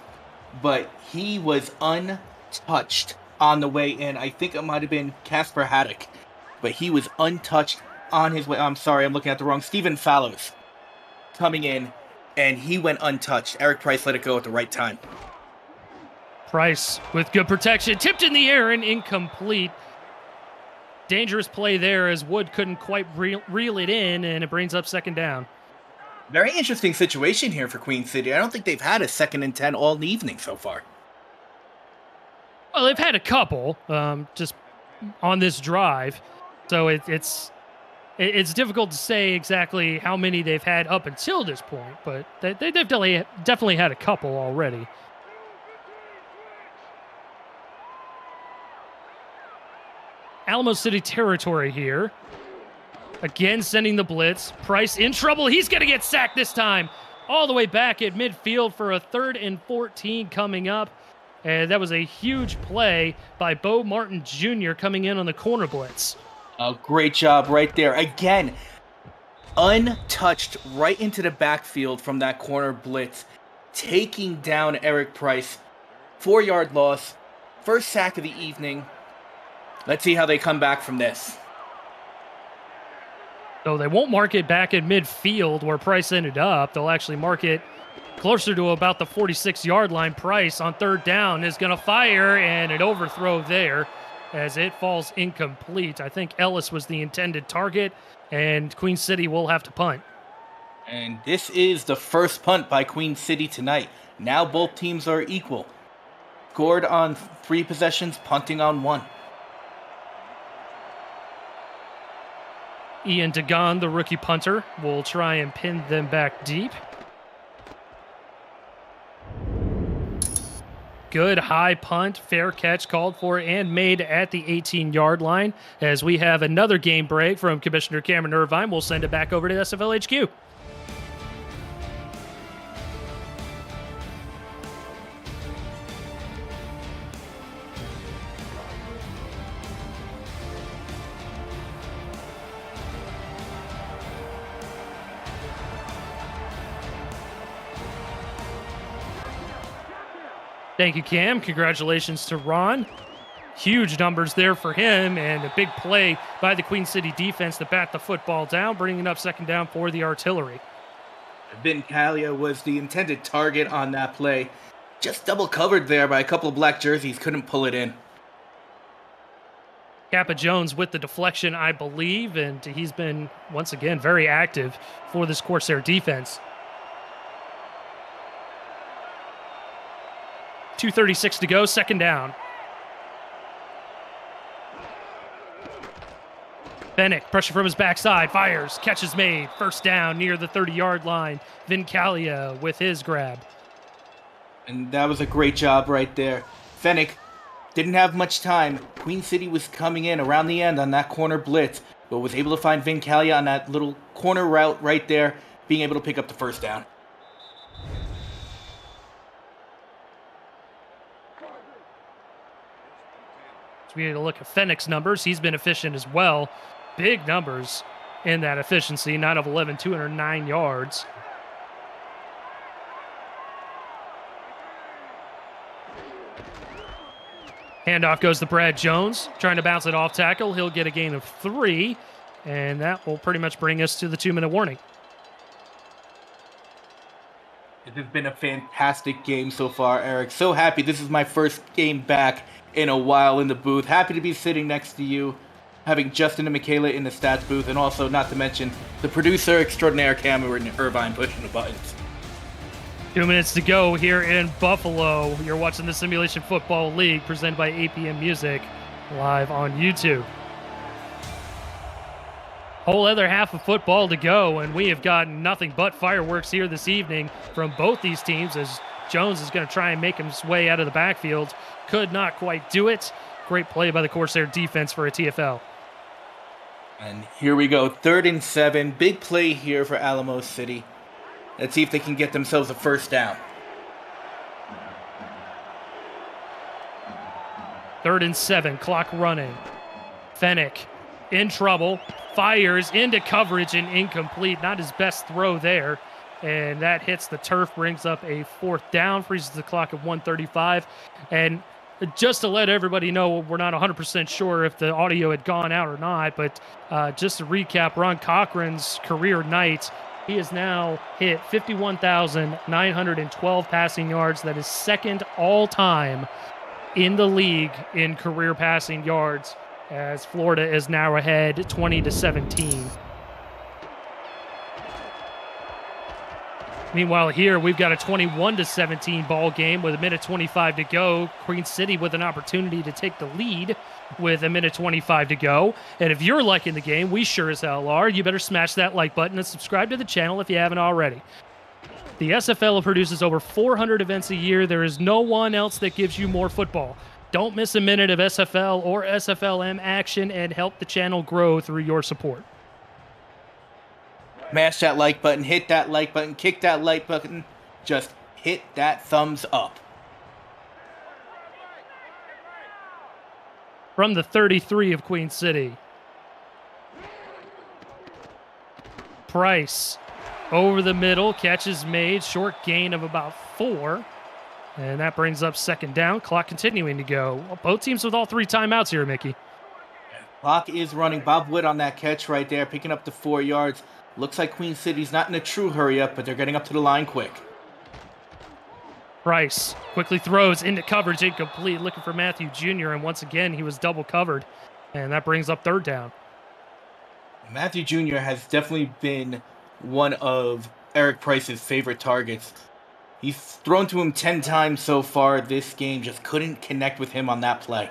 but he was untouched on the way in. I think it might have been Casper Haddock, but he was untouched on his way. I'm sorry, I'm looking at the wrong. Stephen Fallows coming in, and he went untouched. Eric Price let it go at the right time. Price with good protection, tipped in the air and incomplete. Dangerous play there as Wood couldn't quite reel it in, and it brings up second down. Very interesting situation here for Queen City. I don't think they've had a 2nd and 10 all evening so far. Well, they've had a couple just on this drive, so it's difficult to say exactly how many they've had up until this point, but they've definitely had a couple already. Alamo City territory here. Again, sending the blitz. Price in trouble. He's going to get sacked this time. All the way back at midfield for a 3rd and 14 coming up. And that was a huge play by Bo Martin Jr. coming in on the corner blitz. A great job right there. Again, untouched right into the backfield from that corner blitz. Taking down Eric Price. 4-yard loss. First sack of the evening. Let's see how they come back from this. So they won't mark it back at midfield where Price ended up. They'll actually mark it closer to about the 46-yard line. Price on 3rd down is going to fire, and an overthrow there. as it falls incomplete. I think Ellis was the intended target, and Queen City will have to punt. And this is the first punt by Queen City tonight. Now both teams are equal. Scored on 3 possessions, punting on 1. Ian Dagon, the rookie punter, will try and pin them back deep. Good high punt, fair catch called for and made at the 18-yard line. As we have another game break from Commissioner Cameron Irvine, we'll send it back over to SFL HQ. Thank you, Cam. Congratulations to Ron. Huge numbers there for him, and a big play by the Queen City defense to bat the football down, bringing up second down for the artillery. Vincalia was the intended target on that play. Just double covered there by a couple of black jerseys. Couldn't pull it in. Kappa Jones with the deflection, I believe, and he's been, once again, very active for this Corsair defense. 2:36 to go, second down. Fennick, pressure from his backside, fires, catch is made, first down near the 30-yard line. Vincalia with his grab. And that was a great job right there. Fennick didn't have much time. Queen City was coming in around the end on that corner blitz, but was able to find Vincalia on that little corner route right there, being able to pick up the first down. So we need to look at Fennick's numbers. He's been efficient as well. Big numbers in that efficiency. 9 of 11, 209 yards. Handoff goes to Brad Jones, trying to bounce it off tackle. He'll get a gain of 3, and that will pretty much bring us to the 2-minute warning. It has been a fantastic game so far, Eric. So happy. This is my first game back in a while in the booth. Happy to be sitting next to you, having Justin and Michaela in the stats booth, and also, not to mention, the producer extraordinaire Cameron Irvine pushing the buttons. 2 minutes to go here in Buffalo. You're watching the Simulation Football League presented by APM Music live on YouTube. Whole other half of football to go, and we have gotten nothing but fireworks here this evening from both these teams as Jones is going to try and make his way out of the backfield. Could not quite do it. Great play by the Corsair defense for a TFL. And here we go, 3rd and 7. Big play here for Alamo City. Let's see if they can get themselves a first down. 3rd and 7, clock running. Fennick in trouble, fires into coverage and incomplete. Not his best throw there. And that hits the turf, brings up a 4th down, freezes the clock at 1:35. And just to let everybody know, we're not 100% sure if the audio had gone out or not, but just to recap, Ron Cochran's career night, he has now hit 51,912 passing yards. That is second all-time in the league in career passing yards, as Florida is now ahead 20-17. Meanwhile, here we've got a 21-17 ball game with 1:25 to go. Queen City with an opportunity to take the lead with 1:25 to go. And if you're liking the game, we sure as hell are. You better smash that like button and subscribe to the channel if you haven't already. The SFL produces over 400 events a year. There is no one else that gives you more football. Don't miss a minute of SFL or SFLM action and help the channel grow through your support. Smash that like button, hit that like button, kick that like button. Just hit that thumbs up. From the 33 of Queen City. Price over the middle, catch is made, short gain of about 4. And that brings up second down. Clock continuing to go. Both teams with all 3 timeouts here, Mickey. Clock is running. Bob Wood on that catch right there, picking up the 4 yards. Looks like Queen City's not in a true hurry up, but they're getting up to the line quick. Price quickly throws into coverage, incomplete, looking for Matthew Jr., and once again, he was double covered, and that brings up third down. Matthew Jr. has definitely been one of Eric Price's favorite targets. He's thrown to him 10 times so far this game, just couldn't connect with him on that play.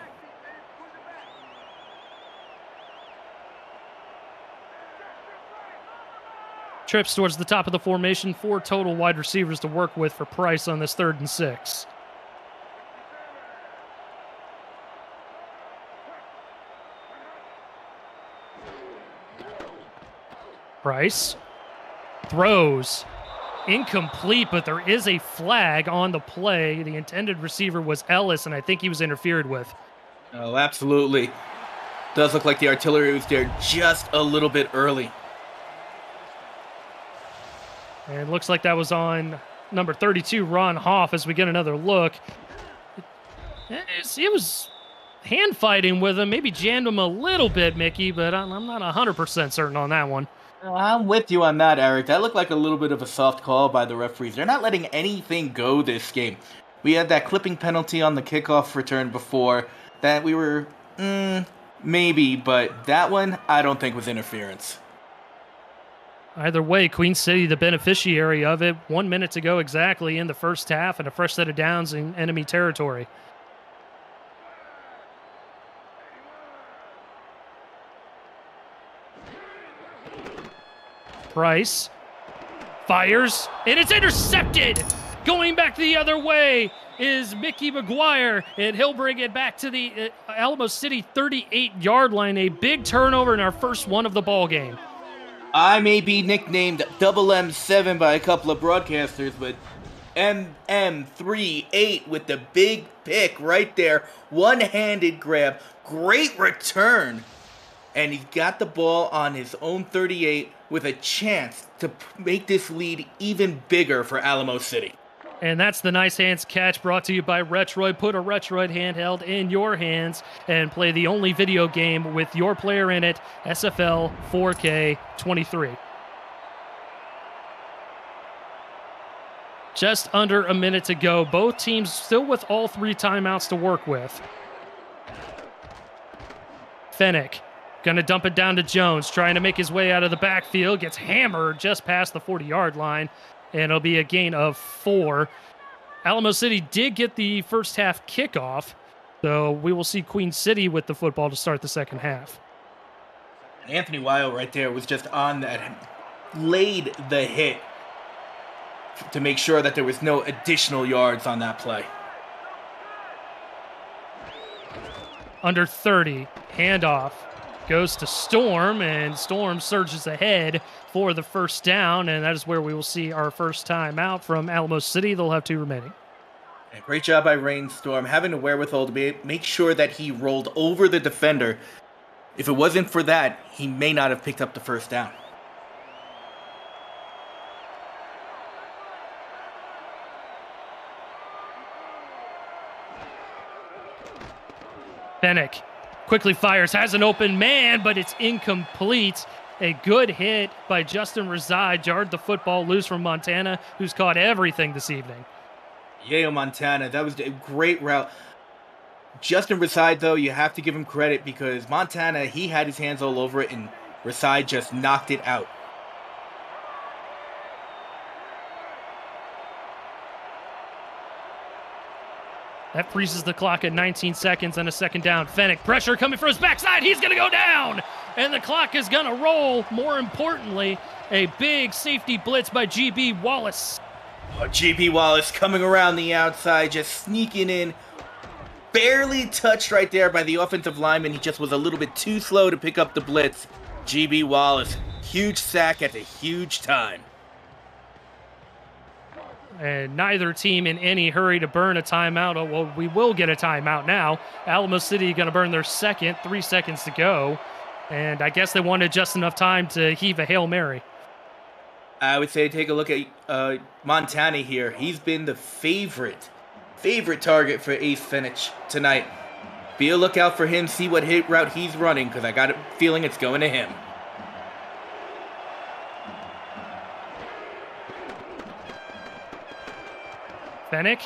Trips towards the top of the formation, 4 total wide receivers to work with for Price on this 3rd and 6. Price throws. Incomplete, but there is a flag on the play. The intended receiver was Ellis, and I think he was interfered with. Oh, absolutely. Does look like the artillery was there just a little bit early. And it looks like that was on number 32, Ron Hoff, as we get another look. It was hand fighting with him, maybe jammed him a little bit, Mickey, but I'm not 100% certain on that one. I'm with you on that, Eric. That looked like a little bit of a soft call by the referees. They're not letting anything go this game. We had that clipping penalty on the kickoff return before that we were, maybe, but that one I don't think was interference. Either way, Queen City the beneficiary of it. 1 minute to go exactly in the first half, and a fresh set of downs in enemy territory. Price fires, and it's intercepted. Going back the other way is Mickey McGuire, and he'll bring it back to the Alamo City 38-yard line. A big turnover in our first one of the ball game. I may be nicknamed Double M7 by a couple of broadcasters, but MM38 with the big pick right there. One-handed grab. Great return. And he's got the ball on his own 38 with a chance to make this lead even bigger for Alamo City. And that's the Nice Hands catch, brought to you by Retroid. Put a Retroid handheld in your hands and play the only video game with your player in it, SFL 4K 23. Just under a minute to go. Both teams still with all 3 timeouts to work with. Fennick gonna dump it down to Jones, trying to make his way out of the backfield. Gets hammered just past the 40-yard line, and it'll be a gain of 4. Alamo City did get the first half kickoff, so we will see Queen City with the football to start the second half. And Anthony Weil right there was just on that, laid the hit to make sure that there was no additional yards on that play. Under 30, handoff. Goes to Storm, and Storm surges ahead for the first down, and that is where we will see our first time out from Alamo City. They'll have 2 remaining. And great job by Rainstorm, having the wherewithal to make sure that he rolled over the defender. If it wasn't for that, he may not have picked up the first down. Fennick quickly fires, has an open man, but it's incomplete. A good hit by Justin Reside, jarred the football loose from Montana, who's caught everything this evening. Yale, Montana, that was a great route. Justin Reside, though, you have to give him credit because Montana, he had his hands all over it, and Reside just knocked it out. That freezes the clock at 19 seconds and a second down. Fennick, pressure coming from his backside. He's going to go down. And the clock is going to roll. More importantly, a big safety blitz by GB Wallace. Oh, GB Wallace coming around the outside, just sneaking in. Barely touched right there by the offensive lineman. He just was a little bit too slow to pick up the blitz. GB Wallace, huge sack at a huge time. And neither team in any hurry to burn a timeout. Oh, well, we will get a timeout now. Alamo City going to burn their second, 3 seconds to go. And I guess they wanted just enough time to heave a Hail Mary. I would say take a look at Montana here. He's been the favorite target for Ace Fennick tonight. Be a lookout for him, see what hit route he's running, because I got a feeling it's going to him. Fennick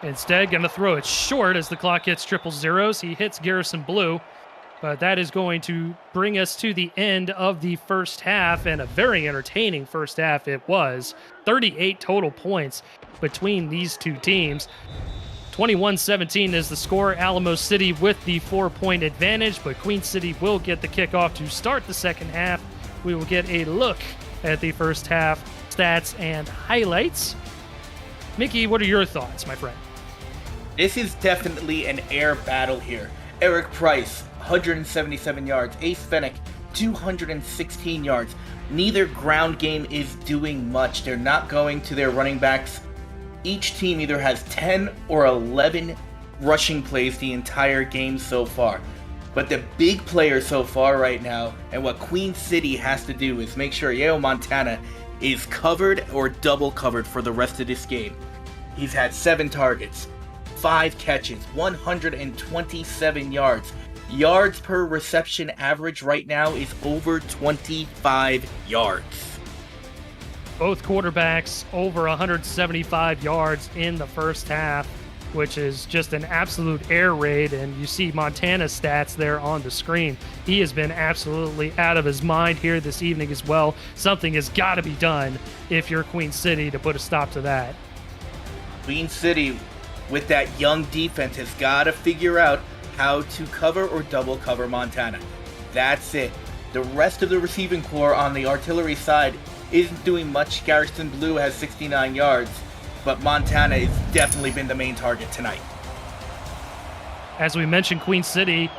Instead, going to throw it short as the clock hits triple zeros. He hits Garrison Blue, but that is going to bring us to the end of the first half, and a very entertaining first half it was. 38 total points between these two teams. 21-17 is the score. Alamo City with the 4-point advantage, but Queen City will get the kickoff to start the second half. We will get a look at the first half stats and highlights. Mickey, what are your thoughts, my friend? This is definitely an air battle here. Eric Price, 177 yards. Ace Fennec, 216 yards. Neither ground game is doing much. They're not going to their running backs. Each team either has 10 or 11 rushing plays the entire game so far. But the big player so far right now, and what Queen City has to do, is make sure Yale Montana is covered or double covered for the rest of this game. He's had 7 targets, 5 catches, 127 yards. Yards per reception average right now is over 25 yards. Both quarterbacks over 175 yards in the first half, which is just an absolute air raid. And you see Montana's stats there on the screen. He has been absolutely out of his mind here this evening as well. Something has got to be done if you're Queen City to put a stop to that. Queen City, with that young defense, has got to figure out how to cover or double cover Montana. That's it. The rest of the receiving corps on the artillery side isn't doing much. Garrison Blue has 69 yards, but Montana has definitely been the main target tonight. As we mentioned, Queen City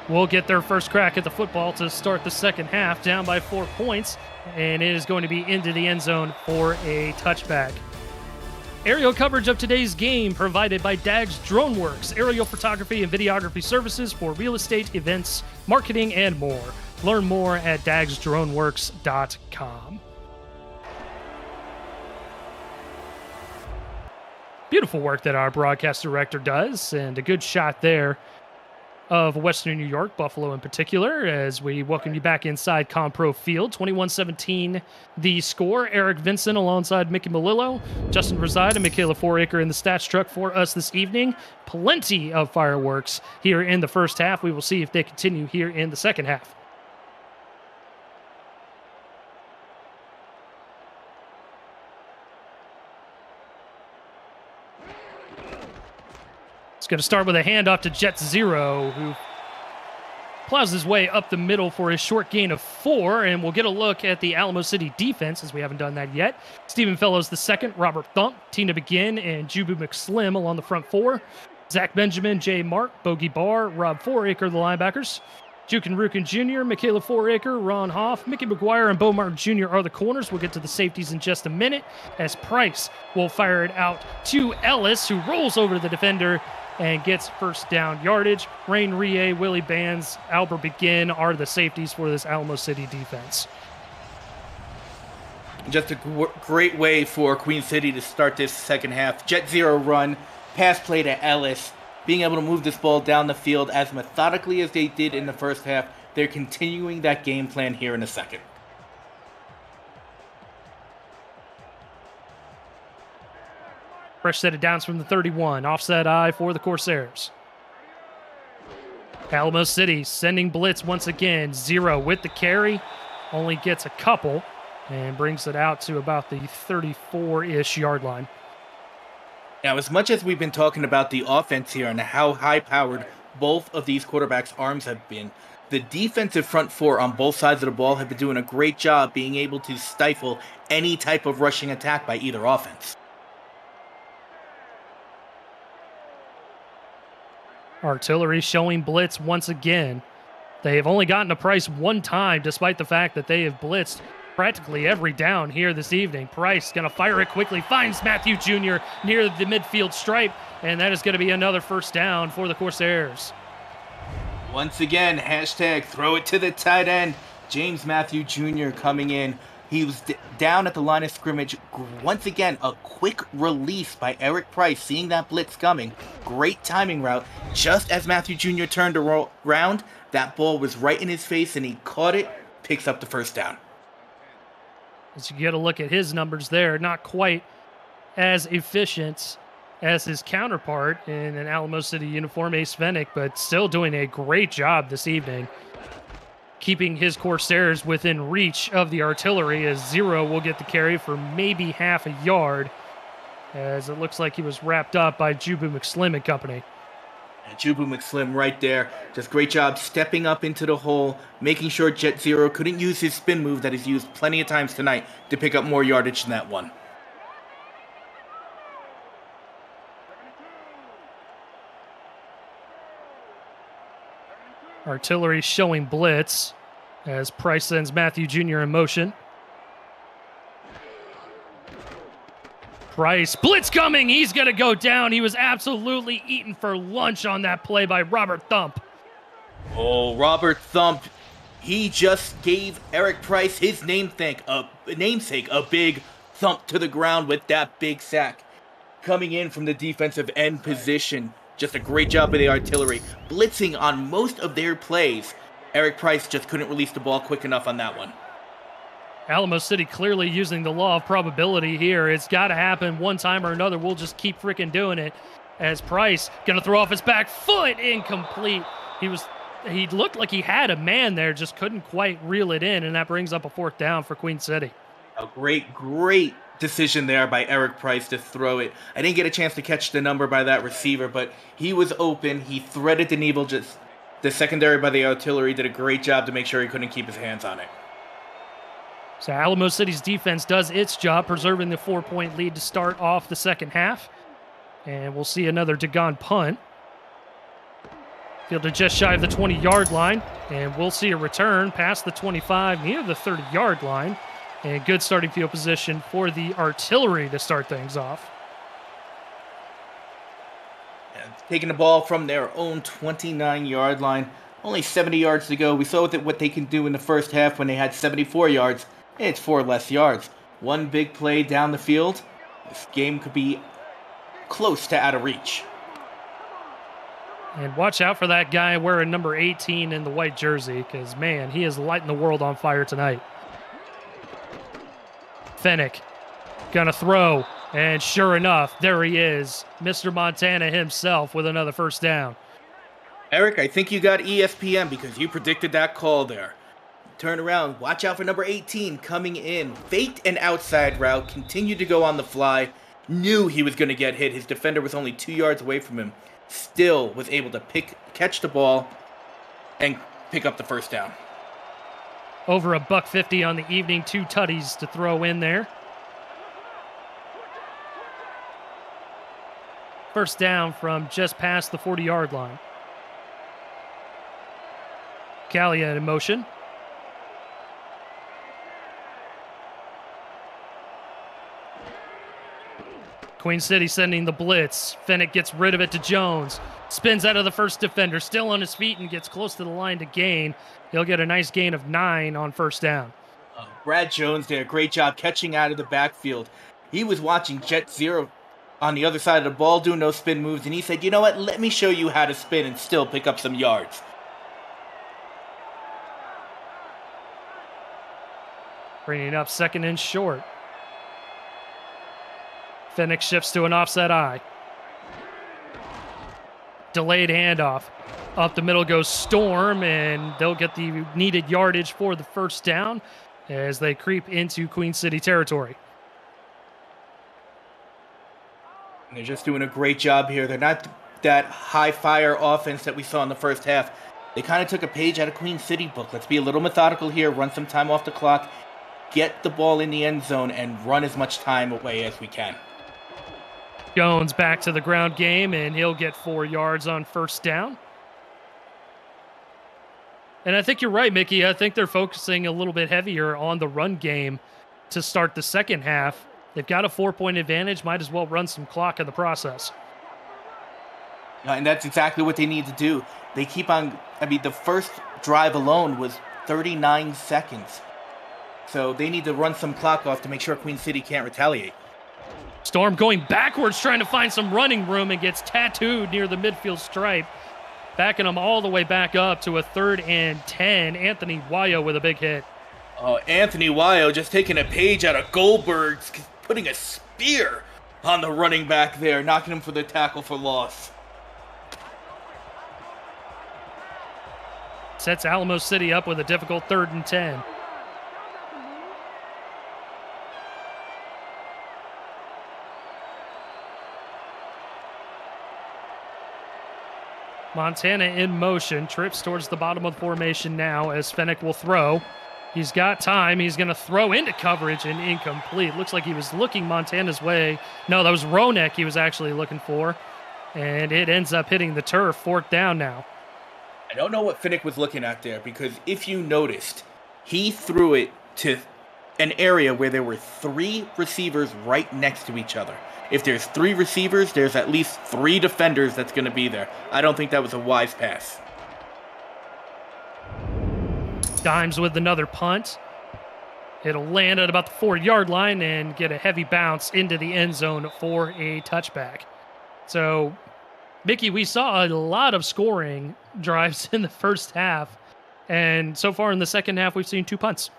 will get their first crack at the football to start the second half, down by 4 points, and it is going to be into the end zone for a touchback. Aerial coverage of today's game provided by Dags DroneWorks, aerial photography and videography services for real estate, events, marketing, and more. Learn more at dagsdroneworks.com. Beautiful work that our broadcast director does, and a good shot there of Western New York, Buffalo in particular, as we welcome you back inside Compro Field. 21-17 the score. Eric Vincent alongside Mickey Melillo, Justin Reside, and Michaela Foraker in the stats truck for us this evening. Plenty of fireworks here in the first half. We will see if they continue here in the second half. It's going to start with a handoff to Jet Zero, who plows his way up the middle for a short gain of 4, and we'll get a look at the Alamo City defense, as we haven't done that yet. Stephen Fellows II, Robert Thump, Tina Begin, and Jubu McSlim along the front 4. Zach Benjamin, Jay Mark, Bogey Barr, Rob Foraker, the linebackers. Jukin Rukin Jr., Michaela Foraker, Ron Hoff, Mickey McGuire, and Bo Martin Jr. are the corners. We'll get to the safeties in just a minute, as Price will fire it out to Ellis, who rolls over the defender and gets first down yardage. Rain Rie, Willie Bands, Albert Begin are the safeties for this Alamo City defense. Just a great way for Queen City to start this second half. Jet Zero run, pass play to Ellis, being able to move this ball down the field as methodically as they did in the first half. They're continuing that game plan here in a second. Fresh set of downs from the 31. Offset eye for the Corsairs. Alamo City sending blitz once again. Zero with the carry. Only gets a couple and brings it out to about the 34-ish yard line. Now, as much as we've been talking about the offense here and how high-powered both of these quarterbacks' arms have been, the defensive front 4 on both sides of the ball have been doing a great job being able to stifle any type of rushing attack by either offense. Artillery showing blitz once again. They have only gotten to Price one time, despite the fact that they have blitzed practically every down here this evening. Price going to fire it quickly, finds Matthew Jr. near the midfield stripe, and that is going to be another first down for the Corsairs. Once again, hashtag throw it to the tight end. James Matthew Jr. coming in. He was down at the line of scrimmage. Once again, a quick release by Eric Price, seeing that blitz coming. Great timing route. Just as Matthew Jr. turned around, that ball was right in his face, and he caught it, picks up the first down. As you get a look at his numbers there, not quite as efficient as his counterpart in an Alamo City uniform, Ace Fennick, but still doing a great job this evening, keeping his Corsairs within reach of the artillery, as Zero will get the carry for maybe half a yard, as it looks like he was wrapped up by Jubu McSlim and company. And Jubu McSlim right there. Just great job stepping up into the hole, making sure Jet Zero couldn't use his spin move that he's used plenty of times tonight to pick up more yardage than that one. Artillery showing blitz as Price sends Matthew Jr. in motion. Price, blitz coming. He's going to go down. He was absolutely eaten for lunch on that play by Robert Thump. Oh, Robert Thump. He just gave Eric Price his namesake, a big thump to the ground with that big sack. Coming in from the defensive end position. Just a great job by the artillery. Blitzing on most of their plays. Eric Price just couldn't release the ball quick enough on that one. Alamo City clearly using the law of probability here. It's got to happen one time or another. We'll just keep freaking doing it. As Price going to throw off his back foot, incomplete. He looked like he had a man there, just couldn't quite reel it in, and that brings up a 4th down for Queen City. A great decision there by Eric Price to throw it. I didn't get a chance to catch the number by that receiver, but he was open. He threaded the needle. Just the secondary by the artillery did a great job to make sure he couldn't keep his hands on it. So Alamo City's defense does its job, preserving the 4-point lead to start off the second half. And we'll see another Dagon punt. Fielded just shy of the 20-yard line. And we'll see a return past the 25, near the 30-yard line. And good starting field position for the artillery to start things off. And taking the ball from their own 29-yard line. Only 70 yards to go. We saw what they can do in the first half when they had 74 yards. It's 4 less yards. One big play down the field. This game could be close to out of reach. And watch out for that guy wearing number 18 in the white jersey, because, man, he is lighting the world on fire tonight. Fennick gonna throw, and sure enough, there he is, Mr. Montana himself with another 1st down. Eric, I think you got ESPN because you predicted that call there. Turn around, watch out for number 18 coming in. Faked an outside route, continued to go on the fly. Knew he was going to get hit. His defender was only 2 yards away from him. Still was able to catch the ball and pick up the 1st down. Over $150 on the evening, 2 tutties to throw in there. 1st down from just past the 40-yard line. Calia in motion. Queen City sending the blitz. Fennick gets rid of it to Jones. Spins out of the first defender, still on his feet, and gets close to the line to gain. He'll get a nice gain of 9 on 1st down. Brad Jones did a great job catching out of the backfield. He was watching Jet Zero on the other side of the ball do no spin moves, and he said, you know what, let me show you how to spin and still pick up some yards. Bringing up 2nd and short. Fennick shifts to an offset eye. Delayed handoff. Up the middle goes Storm, and they'll get the needed yardage for the 1st down as they creep into Queen City territory. And they're just doing a great job here. They're not that high-fire offense that we saw in the first half. They kind of took a page out of Queen City book. Let's be a little methodical here, run some time off the clock, get the ball in the end zone, and run as much time away as we can. Jones back to the ground game, and he'll get 4 yards on 1st down. And I think you're right, Mickey. I think they're focusing a little bit heavier on the run game to start the second half. They've got a 4-point advantage. Might as well run some clock in the process. And that's exactly what they need to do. They keep on, the first drive alone was 39 seconds. So they need to run some clock off to make sure Queen City can't retaliate. Storm going backwards, trying to find some running room, and gets tattooed near the midfield stripe. Backing them all the way back up to a 3rd and 10. Anthony Wayo with a big hit. Oh, Anthony Wayo just taking a page out of Goldberg's, putting a spear on the running back there, knocking him for the tackle for loss. Sets Alamo City up with a difficult 3rd and 10. Montana in motion, trips towards the bottom of the formation now as Fennec will throw. He's got time. He's going to throw into coverage and incomplete. Looks like he was looking Montana's way. No, that was Ronek he was actually looking for. And it ends up hitting the turf. 4th down now. I don't know what Fennec was looking at there, because if you noticed, he threw it to an area where there were 3 receivers right next to each other. If there's 3 receivers, there's at least 3 defenders that's going to be there. I don't think that was a wise pass. Dimes with another punt. It'll land at about the 4-yard line and get a heavy bounce into the end zone for a touchback. So, Mickey, we saw a lot of scoring drives in the first half. And so far in the second half, we've seen 2 punts.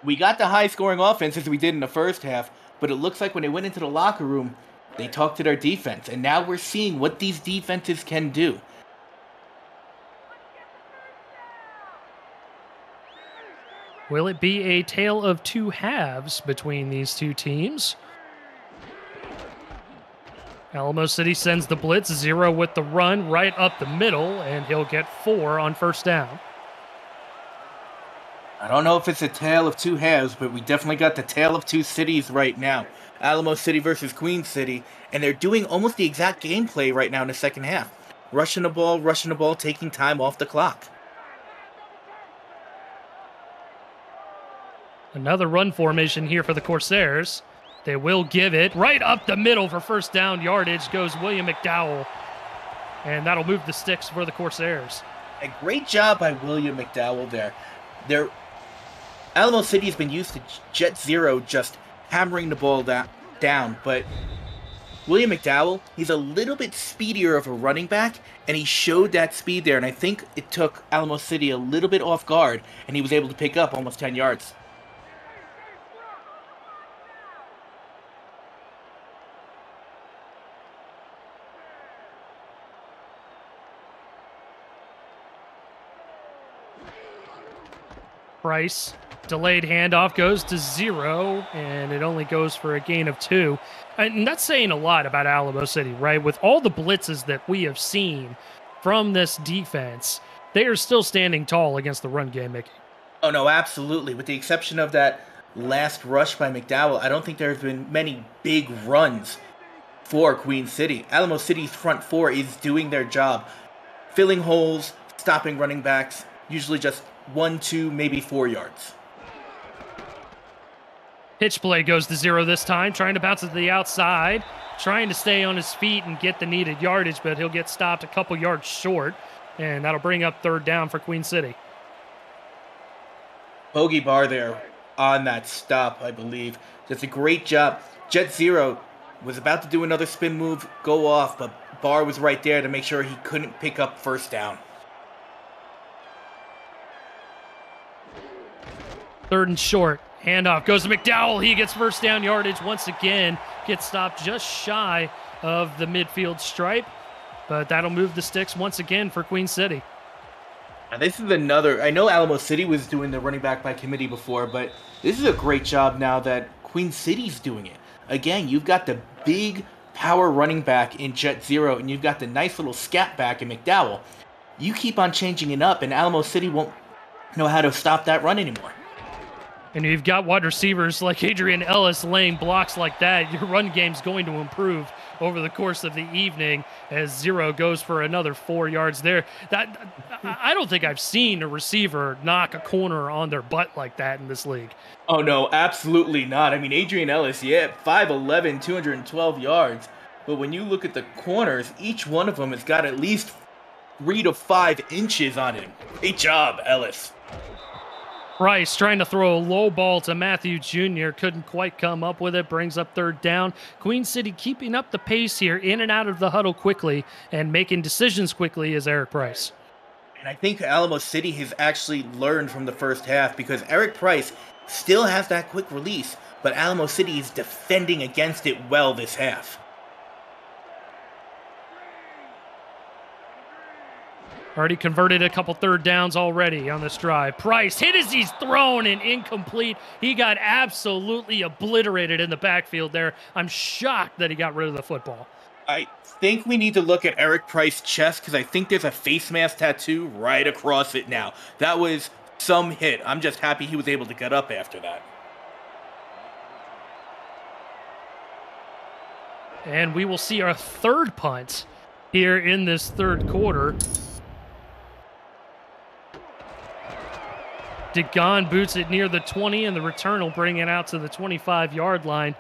We got the high-scoring offense as we did in the first half, but it looks like when they went into the locker room, they talked to their defense, and now we're seeing what these defenses can do. Will it be a tale of 2 halves between these 2 teams? Alamo City sends the blitz, 0 with the run right up the middle, and he'll get 4 on 1st down. I don't know if it's a tale of 2 halves, but we definitely got the tale of 2 cities right now. Alamo City versus Queen City, and they're doing almost the exact gameplay right now in the second half. Rushing the ball, taking time off the clock. Another run formation here for the Corsairs. They will give it right up the middle for 1st down yardage goes William McDowell. And that'll move the sticks for the Corsairs. A great job by William McDowell there. Alamo City has been used to Jet Zero just hammering the ball down, but William McDowell, he's a little bit speedier of a running back, and he showed that speed there, and I think it took Alamo City a little bit off guard, and he was able to pick up almost 10 yards. Price, delayed handoff, goes to 0, and it only goes for a gain of 2. And that's saying a lot about Alamo City, right? With all the blitzes that we have seen from this defense, they are still standing tall against the run game, Mickey. Oh, no, absolutely. With the exception of that last rush by McDowell, I don't think there have been many big runs for Queen City. Alamo City's front 4 is doing their job, filling holes, stopping running backs, usually just 1, 2, maybe 4 yards. Pitch play goes to 0 this time, trying to bounce it to the outside, trying to stay on his feet and get the needed yardage, but he'll get stopped a couple yards short, and that'll bring up 3rd down for Queen City. Bogey Bar there on that stop, I believe. Does a great job. Jet Zero was about to do another spin move, go off, but Barr was right there to make sure he couldn't pick up 1st down. 3rd and short. Handoff goes to McDowell. He gets 1st down yardage once again. Gets stopped just shy of the midfield stripe. But that'll move the sticks once again for Queen City. Now this is another... I know Alamo City was doing the running back by committee before, but this is a great job now that Queen City's doing it. Again, you've got the big power running back in Jet Zero, and you've got the nice little scat back in McDowell. You keep on changing it up, and Alamo City won't know how to stop that run anymore. And you've got wide receivers like Adrian Ellis laying blocks like that. Your run game's going to improve over the course of the evening as Zero goes for another 4 yards there. I don't think I've seen a receiver knock a corner on their butt like that in this league. Oh, no, absolutely not. I mean, Adrian Ellis, 5'11", 212 yards. But when you look at the corners, each one of them has got at least 3 to 5 inches on him. Great job, Ellis. Price trying to throw a low ball to Matthew Jr. Couldn't quite come up with it. Brings up 3rd down. Queen City keeping up the pace here, in and out of the huddle quickly and making decisions quickly is Eric Price. And I think Alamo City has actually learned from the first half because Eric Price still has that quick release, but Alamo City is defending against it well this half. Already converted a couple third downs already on this drive. Price hit as he's thrown and incomplete. He got absolutely obliterated in the backfield there. I'm shocked that he got rid of the football. I think we need to look at Eric Price's chest because I think there's a face mask tattoo right across it now. That was some hit. I'm just happy he was able to get up after that. And we will see our third punt here in this third quarter. Degon boots it near the 20, and the return will bring it out to the 25-yard line.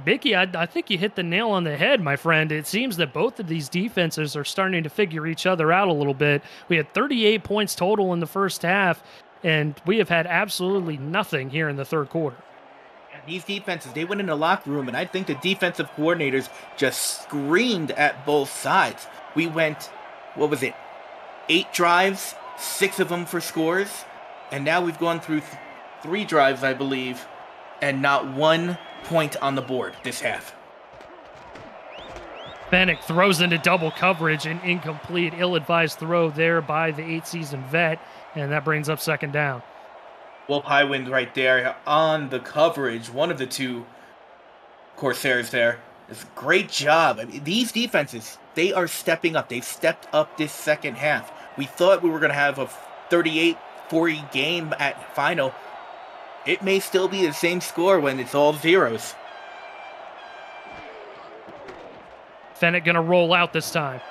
Mickey, I think you hit the nail on the head, my friend. It seems that both of these defenses are starting to figure each other out a little bit. We had 38 points total in the first half, and we have had absolutely nothing here in the third quarter. These defenses, they went in the locker room, and I think the defensive coordinators just screamed at both sides. We went, 8 drives, 6 of them for scores, and now we've gone through 3 drives, I believe, and not 1 point on the board this half. Fennec throws into double coverage, and incomplete, ill-advised throw there by the 8-season vet, and that brings up second down. Wolf Highwind right there on the coverage. One of the 2 Corsairs there. It's a great job. I mean, these defenses, they are stepping up. They've stepped up this second half. We thought we were going to have a 38-40 game at final. It may still be the same score when it's all zeros. Fennec going to roll out this time.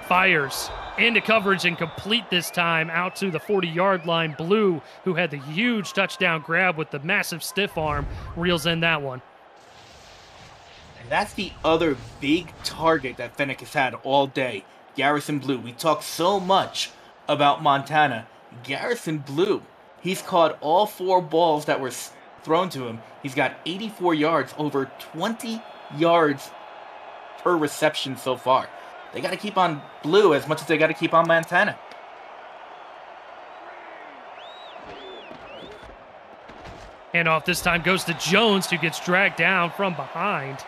Fires into coverage and complete this time out to the 40-yard line. Blue, who had the huge touchdown grab with the massive stiff arm, reels in that one. And that's the other big target that Fennec has had all day, Garrison Blue. We talk so much about Montana. Garrison Blue, he's caught all 4 balls that were thrown to him. He's got 84 yards, over 20 yards per reception so far. They got to keep on Blue as much as they got to keep on Montana. Handoff this time goes to Jones, who gets dragged down from behind.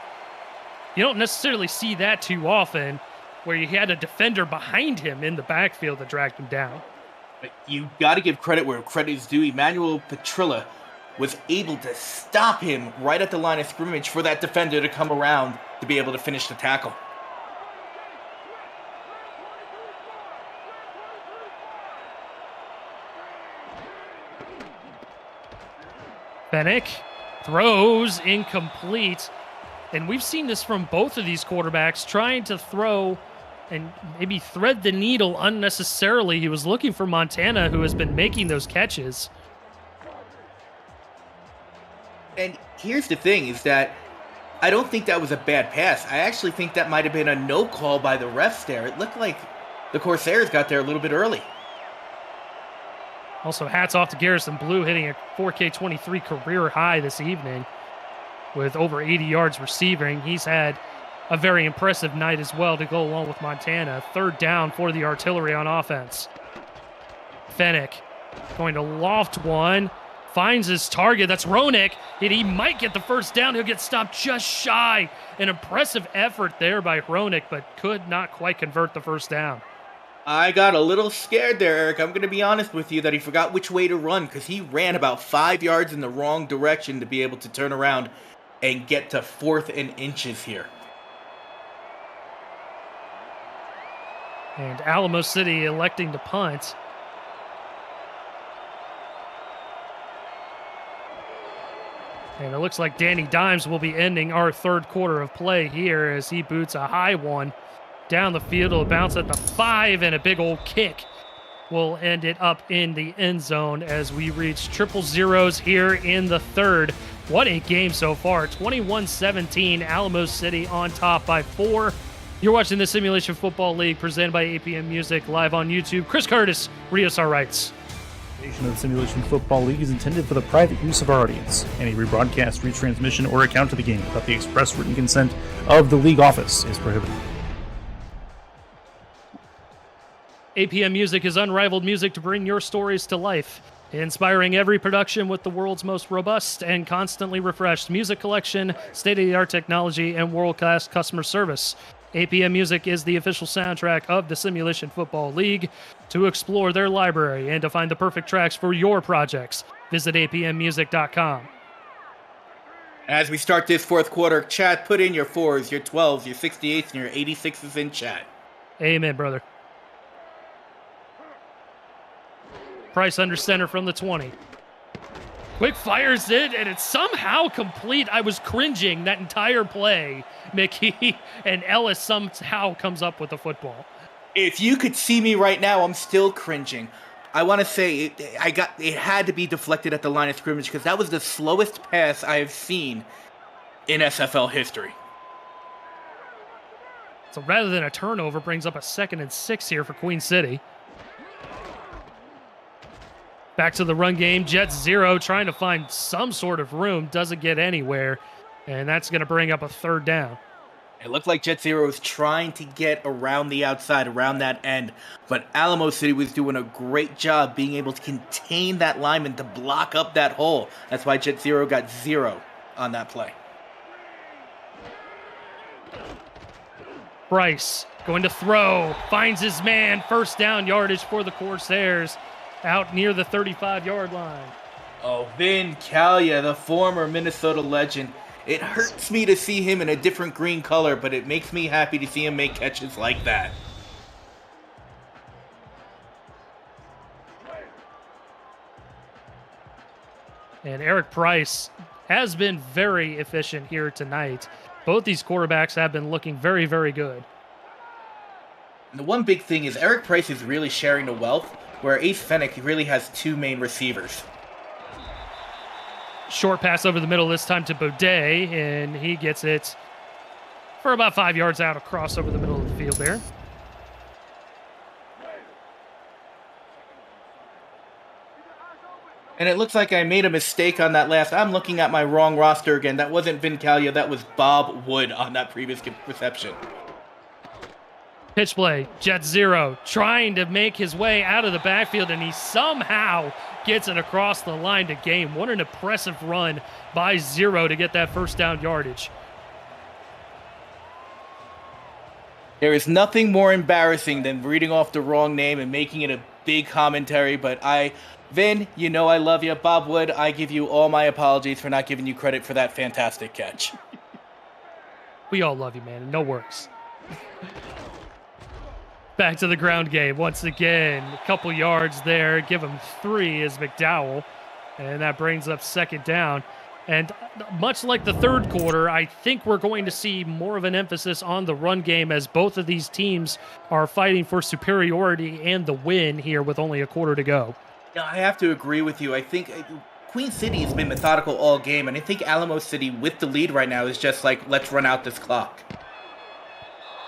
You don't necessarily see that too often, where you had a defender behind him in the backfield that dragged him down. But you got to give credit where credit is due. Emmanuel Petrilla was able to stop him right at the line of scrimmage for that defender to come around to be able to finish the tackle. Fennec throws incomplete. And we've seen this from both of these quarterbacks, trying to throw and maybe thread the needle unnecessarily. He was looking for Montana, who has been making those catches. And here's the thing, is that I don't think that was a bad pass. I actually think that might have been a no call by the refs there. It looked like the Corsairs got there a little bit early. Also, hats off to Garrison Blue, hitting a 4K23 career high this evening with over 80 yards receiving. He's had a very impressive night as well to go along with Montana. Third down for the artillery on offense. Fennec going to loft one, finds his target. That's Ronick, and he might get the first down. He'll get stopped just shy. An impressive effort there by Ronick, but could not quite convert the first down. I got a little scared there, Eric. I'm going to be honest with you that he forgot which way to run because he ran about 5 yards in the wrong direction to be able to turn around and get to 4th and inches here. And Alamo City electing to punt. And it looks like Danny Dimes will be ending our third quarter of play here as he boots a high one down the field. It'll bounce at the 5, and a big old kick will end it up in the end zone as we reach triple zeros here in the third. What a game so far. 21-17, Alamo City on top by 4. You're watching the Simulation Football League presented by APM Music live on YouTube. Chris Curtis, Rios our rights. The Simulation Football League is intended for the private use of our audience. Any rebroadcast, retransmission, or account of the game without the express written consent of the league office is prohibited. APM Music is unrivaled music to bring your stories to life, inspiring every production with the world's most robust and constantly refreshed music collection, state-of-the-art technology, and world-class customer service. APM Music is the official soundtrack of the Simulation Football League. To explore their library and to find the perfect tracks for your projects, visit apmmusic.com. As we start this fourth quarter, chat, put in your 4s, your 12s, your 68s, and your 86s in chat. Amen, brother. Price under center from the 20. Quick fires it, and it's somehow complete. I was cringing that entire play, Mickey, and Ellis somehow comes up with the football. If you could see me right now, I'm still cringing. I want to say it had to be deflected at the line of scrimmage because that was the slowest pass I have seen in SFL history. So rather than a turnover, brings up a 2nd and 6 here for Queen City. Back to the run game. Jets 0 trying to find some sort of room. Doesn't get anywhere. And that's going to bring up a 3rd down. It looked like Jet 0 was trying to get around the outside, around that end. But Alamo City was doing a great job being able to contain that lineman to block up that hole. That's why Jet 0 got 0 on that play. Bryce going to throw. Finds his man. 1st down yardage for the Corsairs. Out near the 35-yard line. Oh, Vin Callia, the former Minnesota legend. It hurts me to see him in a different green color, but it makes me happy to see him make catches like that. And Eric Price has been very efficient here tonight. Both these quarterbacks have been looking very, very good. And the one big thing is Eric Price is really sharing the wealth, where Ace Fennec really has 2 main receivers. Short pass over the middle this time to Baudet, and he gets it for about 5 yards out across over the middle of the field there. And it looks like I made a mistake on that last. I'm looking at my wrong roster again. That wasn't Vin Callia, that was Bob Wood on that previous reception. Pitch play, Jet 0 trying to make his way out of the backfield, and he somehow gets it across the line to gain. What an impressive run by 0 to get that 1st down yardage. There is nothing more embarrassing than reading off the wrong name and making it a big commentary, but Vin, you know I love you. Bob Wood, I give you all my apologies for not giving you credit for that fantastic catch. We all love you, man. No worries. Back to the ground game once again. A couple yards there. Give him 3 as McDowell. And that brings up 2nd down. And much like the 3rd quarter, I think we're going to see more of an emphasis on the run game as both of these teams are fighting for superiority and the win here with only a quarter to go. Yeah, I have to agree with you. I think Queen City has been methodical all game, and I think Alamo City, with the lead right now, is just like, let's run out this clock.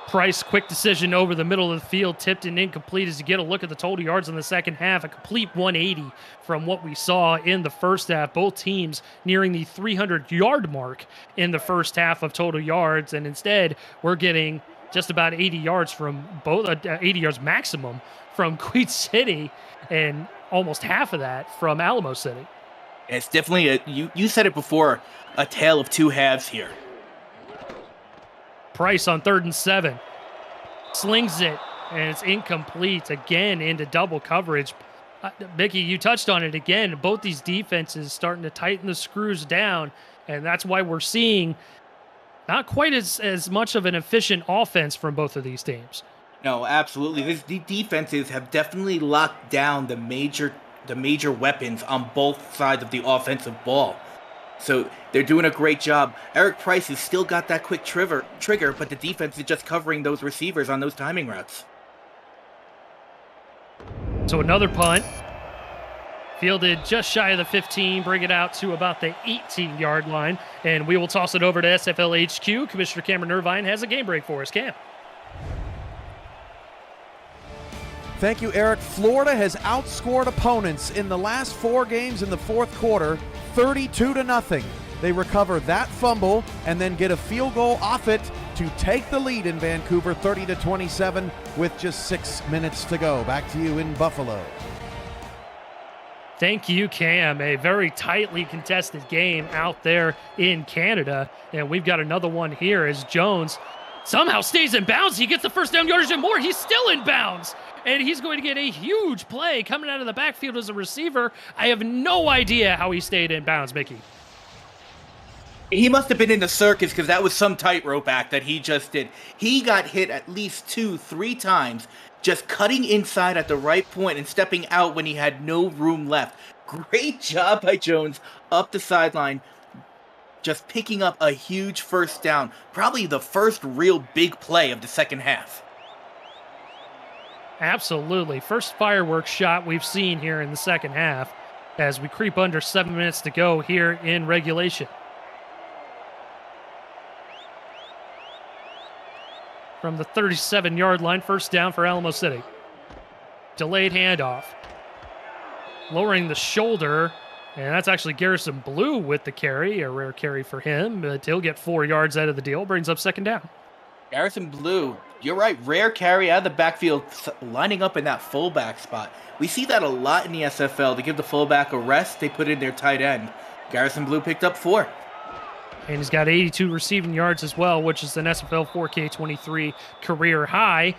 Price, quick decision over the middle of the field, tipped and incomplete as you get a look at the total yards in the 2nd half. A complete 180 from what we saw in the 1st half. Both teams nearing the 300-yard mark in the 1st half of total yards, and instead we're getting just about 80 yards from both, 80 yards maximum from Queen City, and almost half of that from Alamo City. It's definitely you said it before, a tale of 2 halves here. Price on 3rd and 7. Slings it, and it's incomplete again into double coverage. Mickey, you touched on it again. Both these defenses starting to tighten the screws down, and that's why we're seeing not quite as much of an efficient offense from both of these teams. No, absolutely. The defenses have definitely locked down the major weapons on both sides of the offensive ball. So they're doing a great job. Eric Price has still got that quick trigger, but the defense is just covering those receivers on those timing routes. So another punt. Fielded just shy of the 15, bring it out to about the 18-yard line, and we will toss it over to SFL HQ. Commissioner Cameron Irvine has a game break for us. Cam. Thank you, Eric. Florida has outscored opponents in the last 4 games in the 4th quarter, 32-0. They recover that fumble and then get a field goal off it to take the lead in Vancouver 30-27 with just 6 minutes to go. Back to you in Buffalo. Thank you, Cam. A very tightly contested game out there in Canada. And we've got another one here as Jones somehow stays in bounds. He gets the first down yardage and more. He's still in bounds. And he's going to get a huge play coming out of the backfield as a receiver. I have no idea how he stayed in bounds, Mickey. He must have been in the circus because that was some tightrope act that he just did. He got hit at least 2-3 times, just cutting inside at the right point and stepping out when he had no room left. Great job by Jones up the sideline, just picking up a huge first down. Probably the first real big play of the second half. Absolutely. First fireworks shot we've seen here in the second half as we creep under 7 minutes to go here in regulation. From the 37-yard line, first down for Alamo City. Delayed handoff. Lowering the shoulder, and that's actually Garrison Blue with the carry, a rare carry for him, but he'll get 4 yards out of the deal, brings up second down. Garrison Blue, you're right, rare carry out of the backfield, lining up in that fullback spot. We see that a lot in the SFL. To give the fullback a rest, they put in their tight end. Garrison Blue picked up 4. And he's got 82 receiving yards as well, which is an SFL 4K23 career high.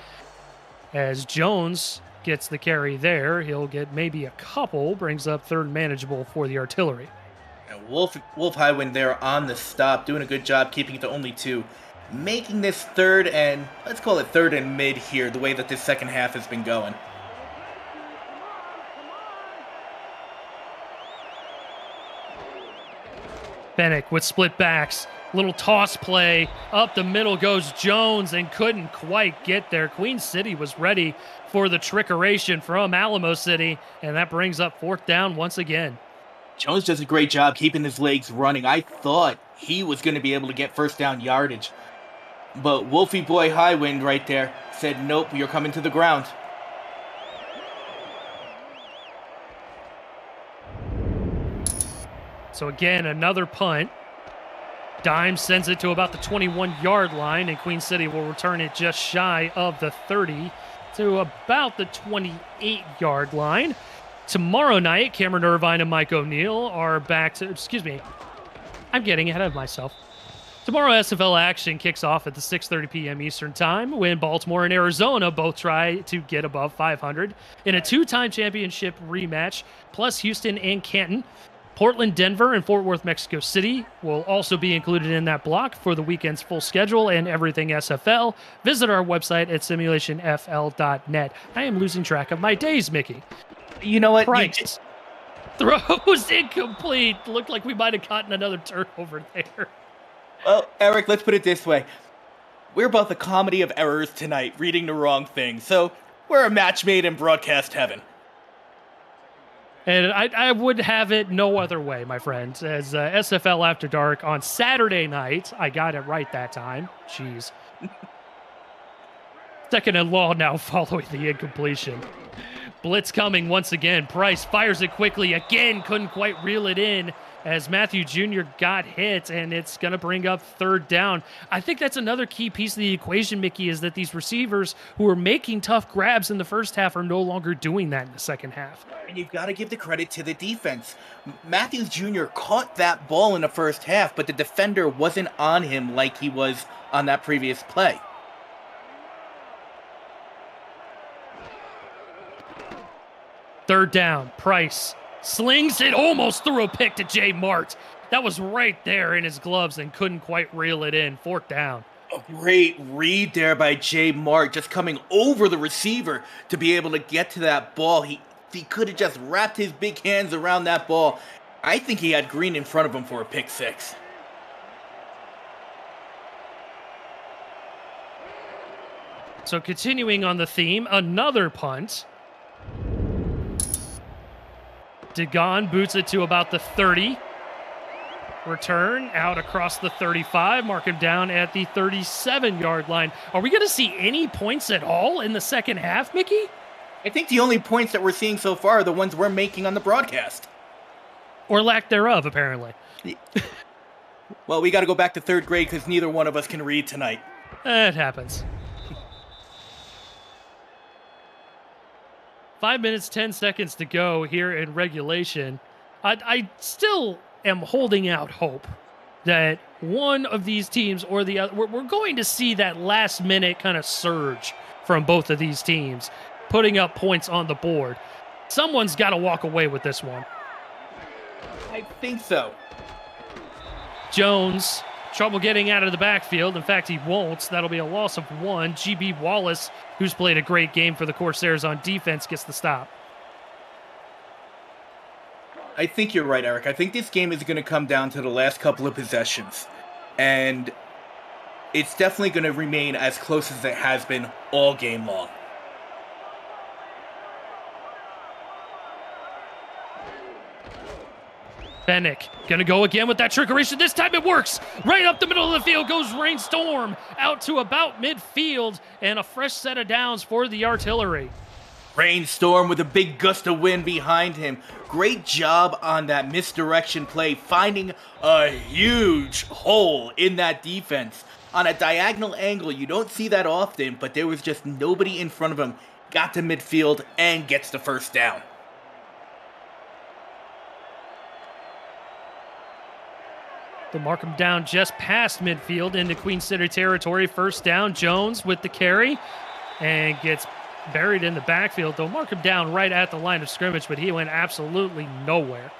As Jones gets the carry there, he'll get maybe a couple, brings up third manageable for the artillery. And Wolf Highwind there on the stop, doing a good job keeping it to only 2. Making this third and, let's call it third and mid here, the way that this second half has been going. Fennick with split backs. Little toss play. Up the middle goes Jones and couldn't quite get there. Queen City was ready for the trickeration from Alamo City, and that brings up fourth down once again. Jones does a great job keeping his legs running. I thought he was going to be able to get first down yardage. But Wolfie Boy Highwind right there said, nope, you're coming to the ground. So again, another punt. Dime sends it to about the 21-yard line, and Queen City will return it just shy of the 30 to about the 28-yard line. Tomorrow night, Cameron Irvine and Mike O'Neill are back to... Excuse me. I'm getting ahead of myself. Tomorrow, SFL action kicks off at the 6:30 p.m. Eastern Time when Baltimore and Arizona both try to get above 500 in a 2-time championship rematch, plus Houston and Canton. Portland, Denver, and Fort Worth, Mexico City will also be included in that block for the weekend's full schedule and everything SFL. Visit our website at simulationfl.net. I am losing track of my days, Mickey. You know what? Price. Throws incomplete. Looked like we might have gotten another turnover there. Well, Eric, let's put it this way. We're both a comedy of errors tonight, reading the wrong thing. So we're a match made in broadcast heaven. And I would have it no other way, my friend. As SFL After Dark on Saturday night, I got it right that time. Jeez. Second and long now following the incompletion. Blitz coming once again. Price fires it quickly. Again, couldn't quite reel it in as Matthew Jr. got hit, and it's going to bring up third down. I think that's another key piece of the equation, Mickey, is that these receivers who were making tough grabs in the first half are no longer doing that in the second half. And you've got to give the credit to the defense. Matthews Jr. caught that ball in the first half, but the defender wasn't on him like he was on that previous play. Third down, Price slings it, almost threw a pick to Jay Mart. That was right there in his gloves and couldn't quite reel it in. Fourth down. A great read there by Jay Mart, just coming over the receiver to be able to get to that ball. He could have just wrapped his big hands around that ball. I think he had Green in front of him for a pick six. So continuing on the theme, another punt. Degon boots it to about the 30. Return out across the 35. Mark him down at the 37-yard line. Are we going to see any points at all in the second half, Mickey? I think the only points that we're seeing so far are the ones we're making on the broadcast. Or lack thereof, apparently. Well, we got to go back to third grade because neither one of us can read tonight. It happens. 5 minutes, 10 seconds to go here in regulation. I still am holding out hope that one of these teams or the other, we're going to see that last minute kind of surge from both of these teams, putting up points on the board. Someone's got to walk away with this one. I think so. Jones, trouble getting out of the backfield. In fact, he won't. That'll be a loss of 1. GB Wallace, who's played a great game for the Corsairs on defense, gets the stop. I think you're right, Eric. I think this game is going to come down to the last couple of possessions. And it's definitely going to remain as close as it has been all game long. Fennick going to go again with that trickery. This time it works. Right up the middle of the field goes Rainstorm out to about midfield, and a fresh set of downs for the artillery. Rainstorm with a big gust of wind behind him. Great job on that misdirection play, finding a huge hole in that defense. On a diagonal angle, you don't see that often, but there was just nobody in front of him. Got to midfield and gets the first down. They'll mark him down just past midfield into Queen City territory. First down, Jones with the carry and gets buried in the backfield. They'll mark him down right at the line of scrimmage, but he went absolutely nowhere.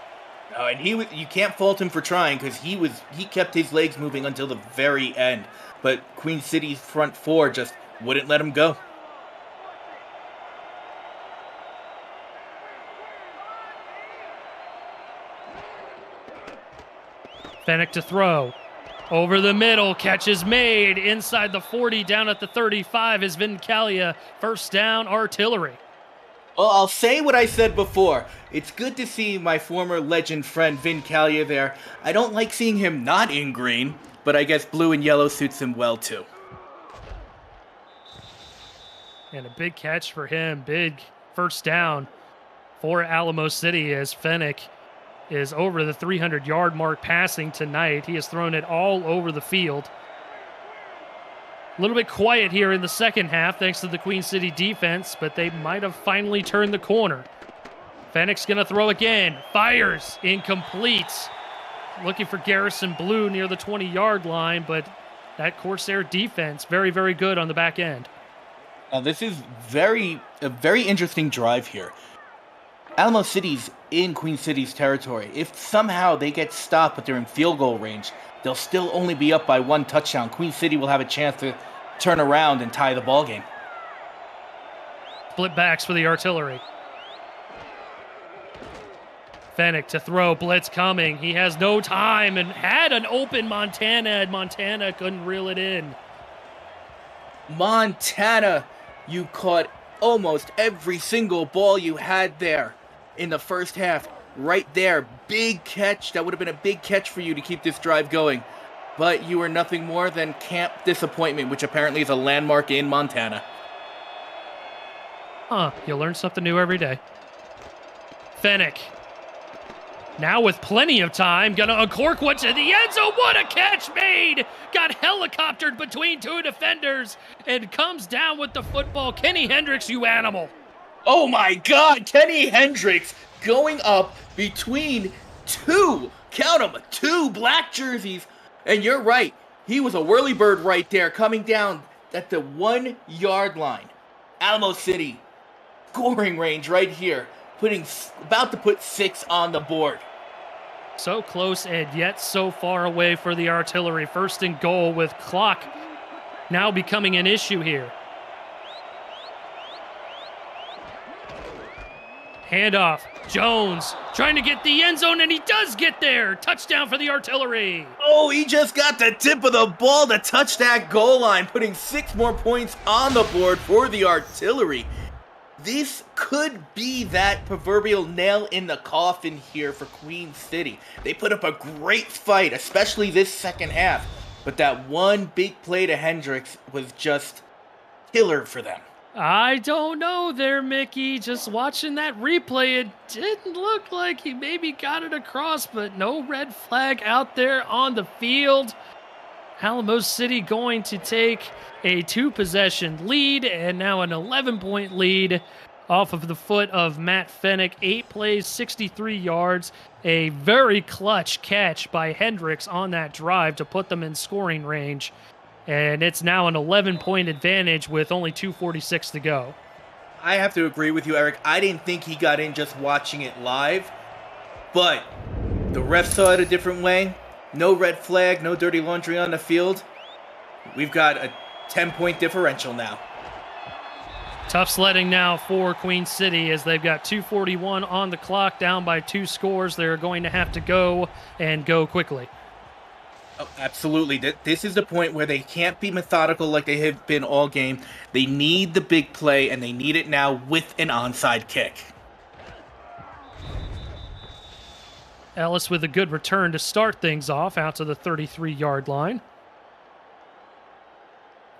And you can't fault him for trying, because he kept his legs moving until the very end. But Queen City's front four just wouldn't let him go. Fennick to throw. Over the middle, catch is made. Inside the 40, down at the 35 is Vincalia. First down, artillery. Well, I'll say what I said before. It's good to see my former legend friend Vincalia there. I don't like seeing him not in green, but I guess blue and yellow suits him well too. And a big catch for him. Big first down for Alamo City as Fennick is over the 300-yard mark passing tonight. He has thrown it all over the field. A little bit quiet here in the second half thanks to the Queen City defense, but they might have finally turned the corner. Fennick's going to throw again. Fires. Incomplete. Looking for Garrison Blue near the 20-yard line, but that Corsair defense, very, very good on the back end. Now, this is a very interesting drive here. Alamo City's in Queen City's territory. If somehow they get stopped but they're in field goal range, they'll still only be up by 1 touchdown. Queen City will have a chance to turn around and tie the ball game. Split backs for the artillery. Fennick to throw, blitz coming. He has no time and had an open Montana, and Montana couldn't reel it in. Montana, you caught almost every single ball you had there in the first half. Right there, big catch. That would have been a big catch for you to keep this drive going. But you were nothing more than Camp Disappointment, which apparently is a landmark in Montana. You learn something new every day. Fennick, now with plenty of time, gonna uncork one to the end zone. What a catch made! Got helicoptered between 2 defenders and comes down with the football. Kenny Hendricks, you animal. Oh my God, Kenny Hendricks going up between 2, count them, 2 black jerseys. And you're right, he was a whirly bird right there, coming down at the 1-yard line. Alamo City, scoring range right here, about to put 6 on the board. So close and yet so far away for the artillery. First and goal with clock now becoming an issue here. Handoff. Jones trying to get the end zone, and he does get there. Touchdown for the artillery. Oh, he just got the tip of the ball to touch that goal line, putting 6 more points on the board for the artillery. This could be that proverbial nail in the coffin here for Queen City. They put up a great fight, especially this second half. But that one big play to Hendricks was just killer for them. I don't know there, Mickey. Just watching that replay, it didn't look like he maybe got it across, but no red flag out there on the field. Alamo City going to take a 2-possession lead and now an 11-point lead off of the foot of Matt Fennick. 8 plays, 63 yards. A very clutch catch by Hendricks on that drive to put them in scoring range. And it's now an 11-point advantage with only 2:46 to go. I have to agree with you, Eric. I didn't think he got in just watching it live, but the refs saw it a different way. No red flag, no dirty laundry on the field. We've got a 10-point differential now. Tough sledding now for Queen City as they've got 2:41 on the clock, down by 2 scores. They're going to have to go and go quickly. Oh, absolutely. This is the point where they can't be methodical like they have been all game. They need the big play, and they need it now with an onside kick. Ellis with a good return to start things off out to the 33-yard line.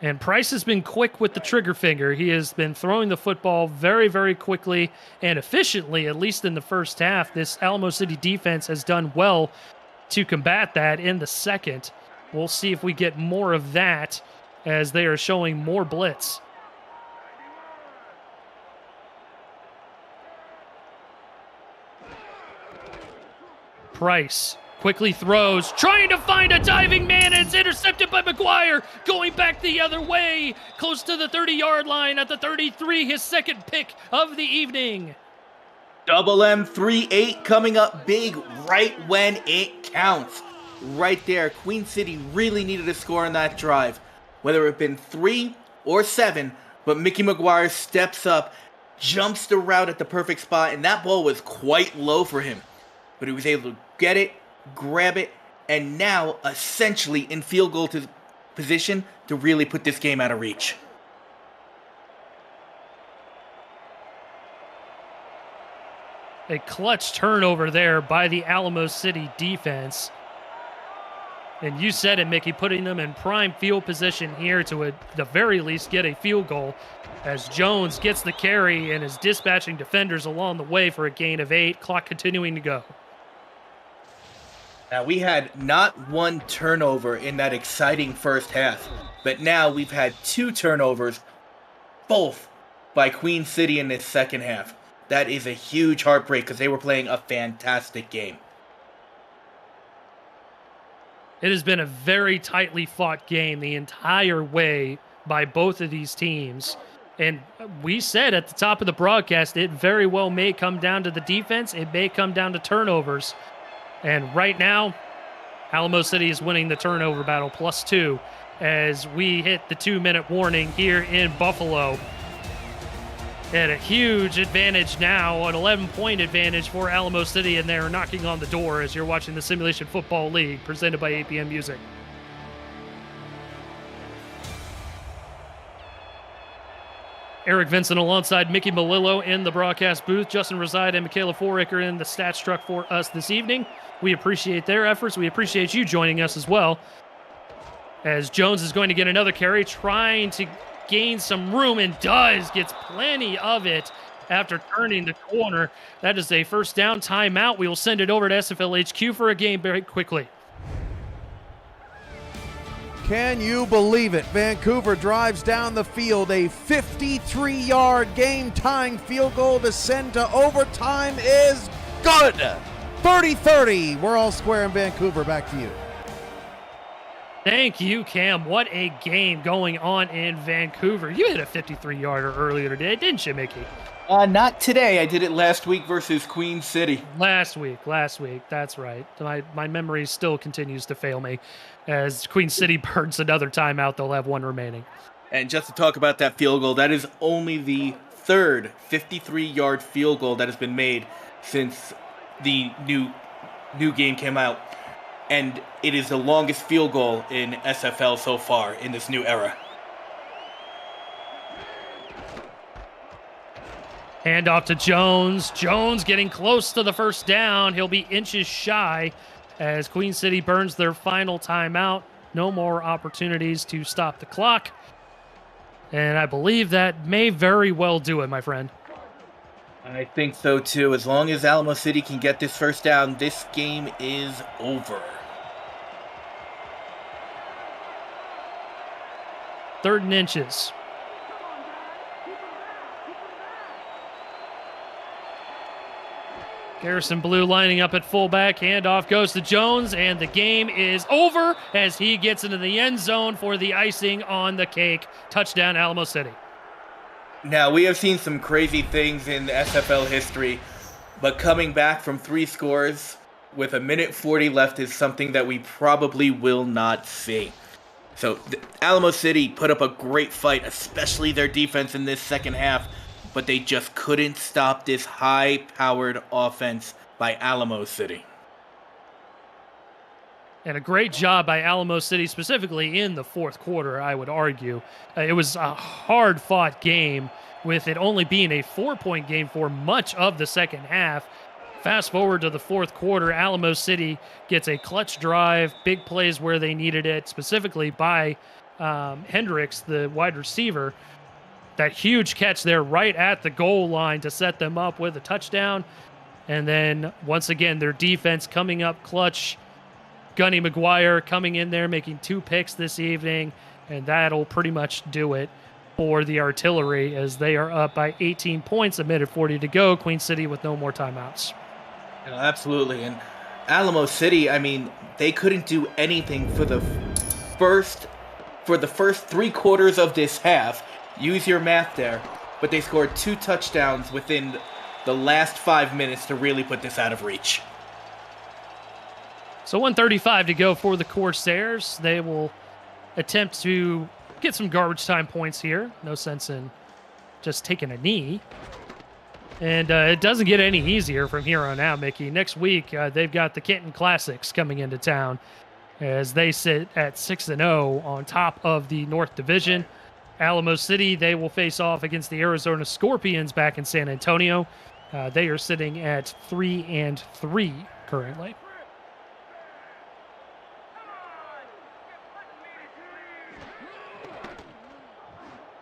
And Price has been quick with the trigger finger. He has been throwing the football very, very quickly and efficiently, at least in the first half. This Alamo City defense has done well to combat that in the second. We'll see if we get more of that as they are showing more blitz. Price quickly throws, trying to find a diving man, and it's intercepted by McGuire, going back the other way, close to the 30-yard line at the 33, his second pick of the evening. Double M 3-8 coming up big right when it counts. Right there, Queen City really needed a score on that drive. Whether it had been 3 or 7, but Mickey McGuire steps up, jumps the route at the perfect spot, and that ball was quite low for him. But he was able to get it, grab it, and now essentially in field goal position to really put this game out of reach. A clutch turnover there by the Alamo City defense. And you said it, Mickey, putting them in prime field position here to, at the very least, get a field goal as Jones gets the carry and is dispatching defenders along the way for a gain of 8. Clock continuing to go. Now, we had not one turnover in that exciting first half, but now we've had 2 turnovers, both by Queen City in this second half. That is a huge heartbreak because they were playing a fantastic game. It has been a very tightly fought game the entire way by both of these teams. And we said at the top of the broadcast, it very well may come down to the defense. It may come down to turnovers. And right now, Alamo City is winning the turnover battle +2 as we hit the 2-minute warning here in Buffalo. And a huge advantage now, an 11-point advantage for Alamo City, and they're knocking on the door as you're watching the Simulation Football League presented by APM Music. Eric Vincent alongside Mickey Melillo in the broadcast booth. Justin Reside and Michaela Foraker in the stats truck for us this evening. We appreciate their efforts. We appreciate you joining us as well. As Jones is going to get another carry, trying to gain some room, and gets plenty of it after turning the corner. That is a first down. Timeout. We will send it over to SFL HQ for a game break quickly. Can you believe it? Vancouver drives down the field. A 53-yard game-tying field goal to send to overtime is good. 30-30. We're all square in Vancouver. Back to you. Thank you, Cam. What a game going on in Vancouver. You hit a 53-yarder earlier today, didn't you, Mickey? Not today. I did it last week versus Queen City. Last week. That's right. My memory still continues to fail me. As Queen City burns another timeout, they'll have 1 remaining. And just to talk about that field goal, that is only the 3rd 53-yard field goal that has been made since the new game came out. And it is the longest field goal in SFL so far in this new era. Handoff to Jones. Jones getting close to the first down. He'll be inches shy as Queen City burns their final timeout. No more opportunities to stop the clock. And I believe that may very well do it, my friend. I think so too. As long as Alamo City can get this first down, this game is over. 3rd and inches. Garrison Blue lining up at fullback. Handoff goes to Jones, and the game is over as he gets into the end zone for the icing on the cake. Touchdown, Alamo City. Now, we have seen some crazy things in SFL history, but coming back from 3 scores with 1:40 left is something that we probably will not see. So, Alamo City put up a great fight, especially their defense in this second half, but they just couldn't stop this high-powered offense by Alamo City. And a great job by Alamo City, specifically in the 4th quarter, I would argue. It was a hard-fought game, with it only being a 4-point game for much of the second half. Fast forward to the 4th quarter, Alamo City gets a clutch drive, big plays where they needed it, specifically by Hendricks, the wide receiver. That huge catch there right at the goal line to set them up with a touchdown. And then, once again, their defense coming up clutch. Gunny McGuire coming in there, making 2 picks this evening, and that'll pretty much do it for the Artillery as they are up by 18 points, 1:40 to go. Queen City with no more timeouts. Absolutely. And Alamo City, I mean, they couldn't do anything for the first 3 quarters of this half. Use your math there. But they scored 2 touchdowns within the last 5 minutes to really put this out of reach. So 1:35 to go for the Corsairs. They will attempt to get some garbage time points here. No sense in just taking a knee. And it doesn't get any easier from here on out, Mickey. Next week, they've got the Kenton Classics coming into town as they sit at 6-0 on top of the North Division. Alamo City, they will face off against the Arizona Scorpions back in San Antonio. They are sitting at 3-3 currently.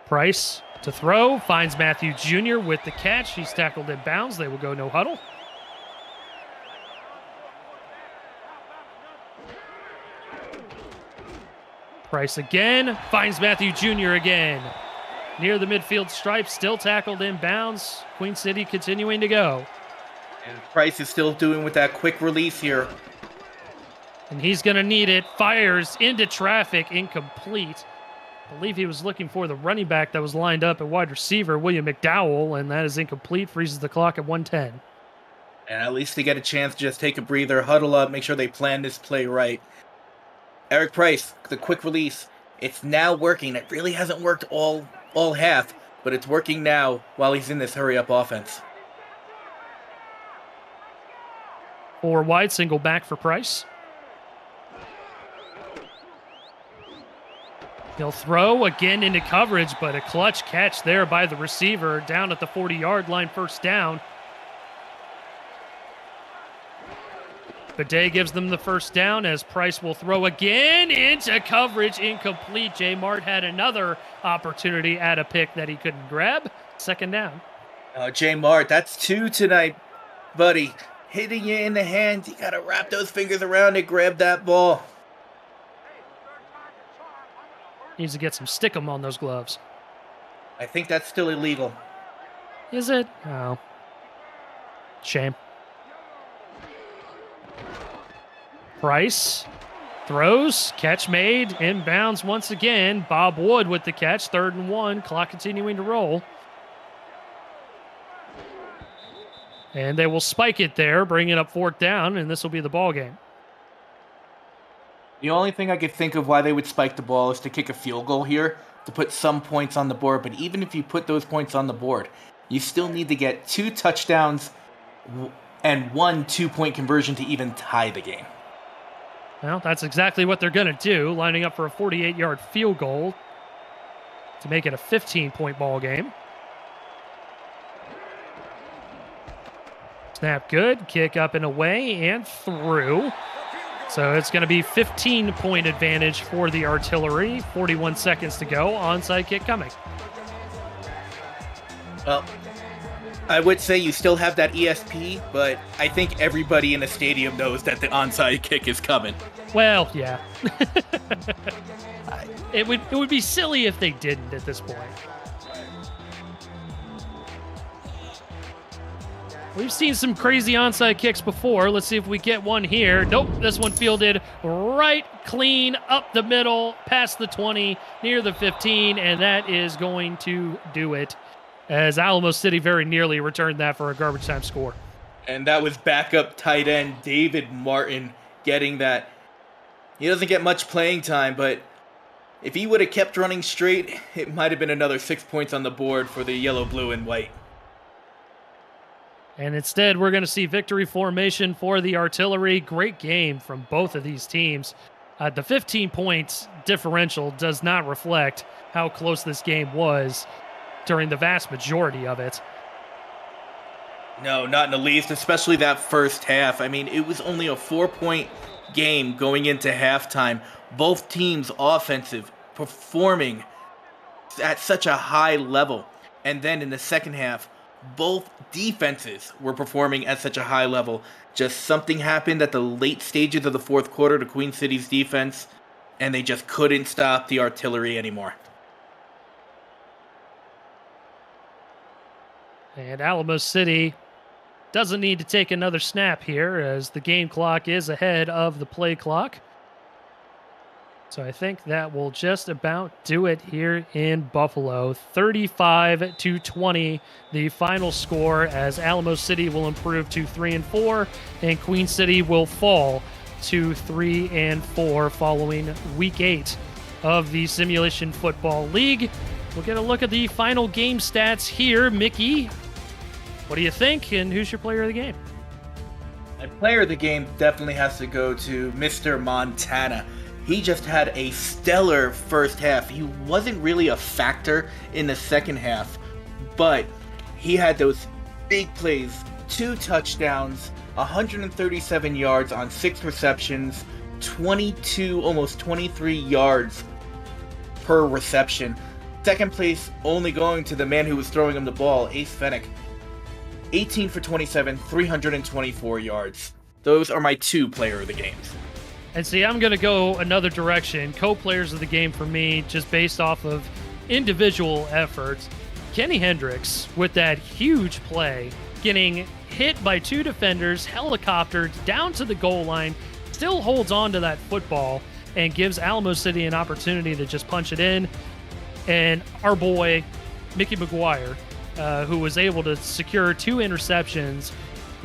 Price to throw, finds Matthew Jr. with the catch. He's tackled in bounds. They will go no huddle. Price again, finds Matthew Jr. again. Near the midfield stripe, still tackled in bounds. Queen City continuing to go. And Price is still doing with that quick release here. And he's going to need it. Fires into traffic, incomplete. I believe he was looking for the running back that was lined up at wide receiver, William McDowell, and that is incomplete. Freezes the clock at 1:10. And at least they get a chance to just take a breather, huddle up, make sure they plan this play right. Eric Price, the quick release. It's now working. It really hasn't worked all half, but it's working now while he's in this hurry-up offense. 4 wide, single back for Price. He'll throw again into coverage, but a clutch catch there by the receiver down at the 40-yard line, first down. Bidet gives them the first down as Price will throw again into coverage, incomplete. J. Mart had another opportunity at a pick that he couldn't grab. Second down. J. Mart, that's 2 tonight, buddy. Hitting you in the hands, you gotta wrap those fingers around it, grab that ball. Needs to get some stickum on those gloves. I think that's still illegal. Is it? Oh. Shame. Price throws, catch made, inbounds once again. Bob Wood with the catch, 3rd and 1, clock continuing to roll. And they will spike it there, bring it up 4th down, and this will be the ball game. The only thing I could think of why they would spike the ball is to kick a field goal here, to put some points on the board. But even if you put those points on the board, you still need to get 2 touchdowns and 1 2-point conversion to even tie the game. Well, that's exactly what they're going to do, lining up for a 48-yard field goal to make it a 15-point ball game. Snap good, kick up and away and through. So it's going to be 15-point advantage for the Artillery. 41 seconds to go. Onside kick coming. Well, I would say you still have that ESP, but I think everybody in the stadium knows that the onside kick is coming. Well, yeah. It would be silly if they didn't at this point. We've seen some crazy onside kicks before. Let's see if we get one here. Nope, this one fielded right clean up the middle, past the 20, near the 15, and that is going to do it, as Alamo City very nearly returned that for a garbage time score. And that was backup tight end David Martin getting that. He doesn't get much playing time, but if he would have kept running straight, it might have been another 6 points on the board for the yellow, blue, and white. And instead, we're going to see victory formation for the Artillery. Great game from both of these teams. The 15 points differential does not reflect how close this game was during the vast majority of it. No, not in the least, especially that first half. I mean, it was only a 4-point game going into halftime. Both teams offensive, performing at such a high level. And then in the second half, both defenses were performing at such a high level. Just something happened at the late stages of the fourth quarter to Queen City's defense, and they just couldn't stop the Artillery anymore. And Alamo City doesn't need to take another snap here, as the game clock is ahead of the play clock. So I think that will just about do it here in Buffalo. 35-20, the final score, as Alamo City will improve to 3-4, and Queen City will fall to 3-4 following Week 8 of the Simulation Football League. We'll get a look at the final game stats here. Mickey, what do you think, and who's your player of the game? My player of the game definitely has to go to Mr. Montana. He just had a stellar first half. He wasn't really a factor in the second half, but he had those big plays, 2 touchdowns, 137 yards on 6 receptions, 22, almost 23 yards per reception. Second place only going to the man who was throwing him the ball, Ace Fennec. 18 for 27, 324 yards. Those are my 2 player of the games. And see, I'm going to go another direction. Co-players of the game for me, just based off of individual efforts. Kenny Hendricks, with that huge play, getting hit by 2 defenders, helicoptered down to the goal line, still holds on to that football, and gives Alamo City an opportunity to just punch it in. And our boy, Mickey McGuire, who was able to secure 2 interceptions,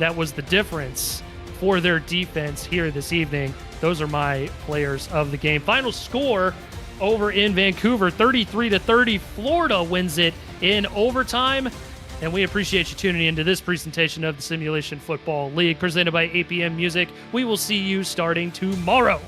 that was the difference for their defense here this evening. Those are my players of the game. Final score over in Vancouver, 33-30. Florida wins it in overtime. And we appreciate you tuning into this presentation of the Simulation Football League presented by APM Music. We will see you starting tomorrow.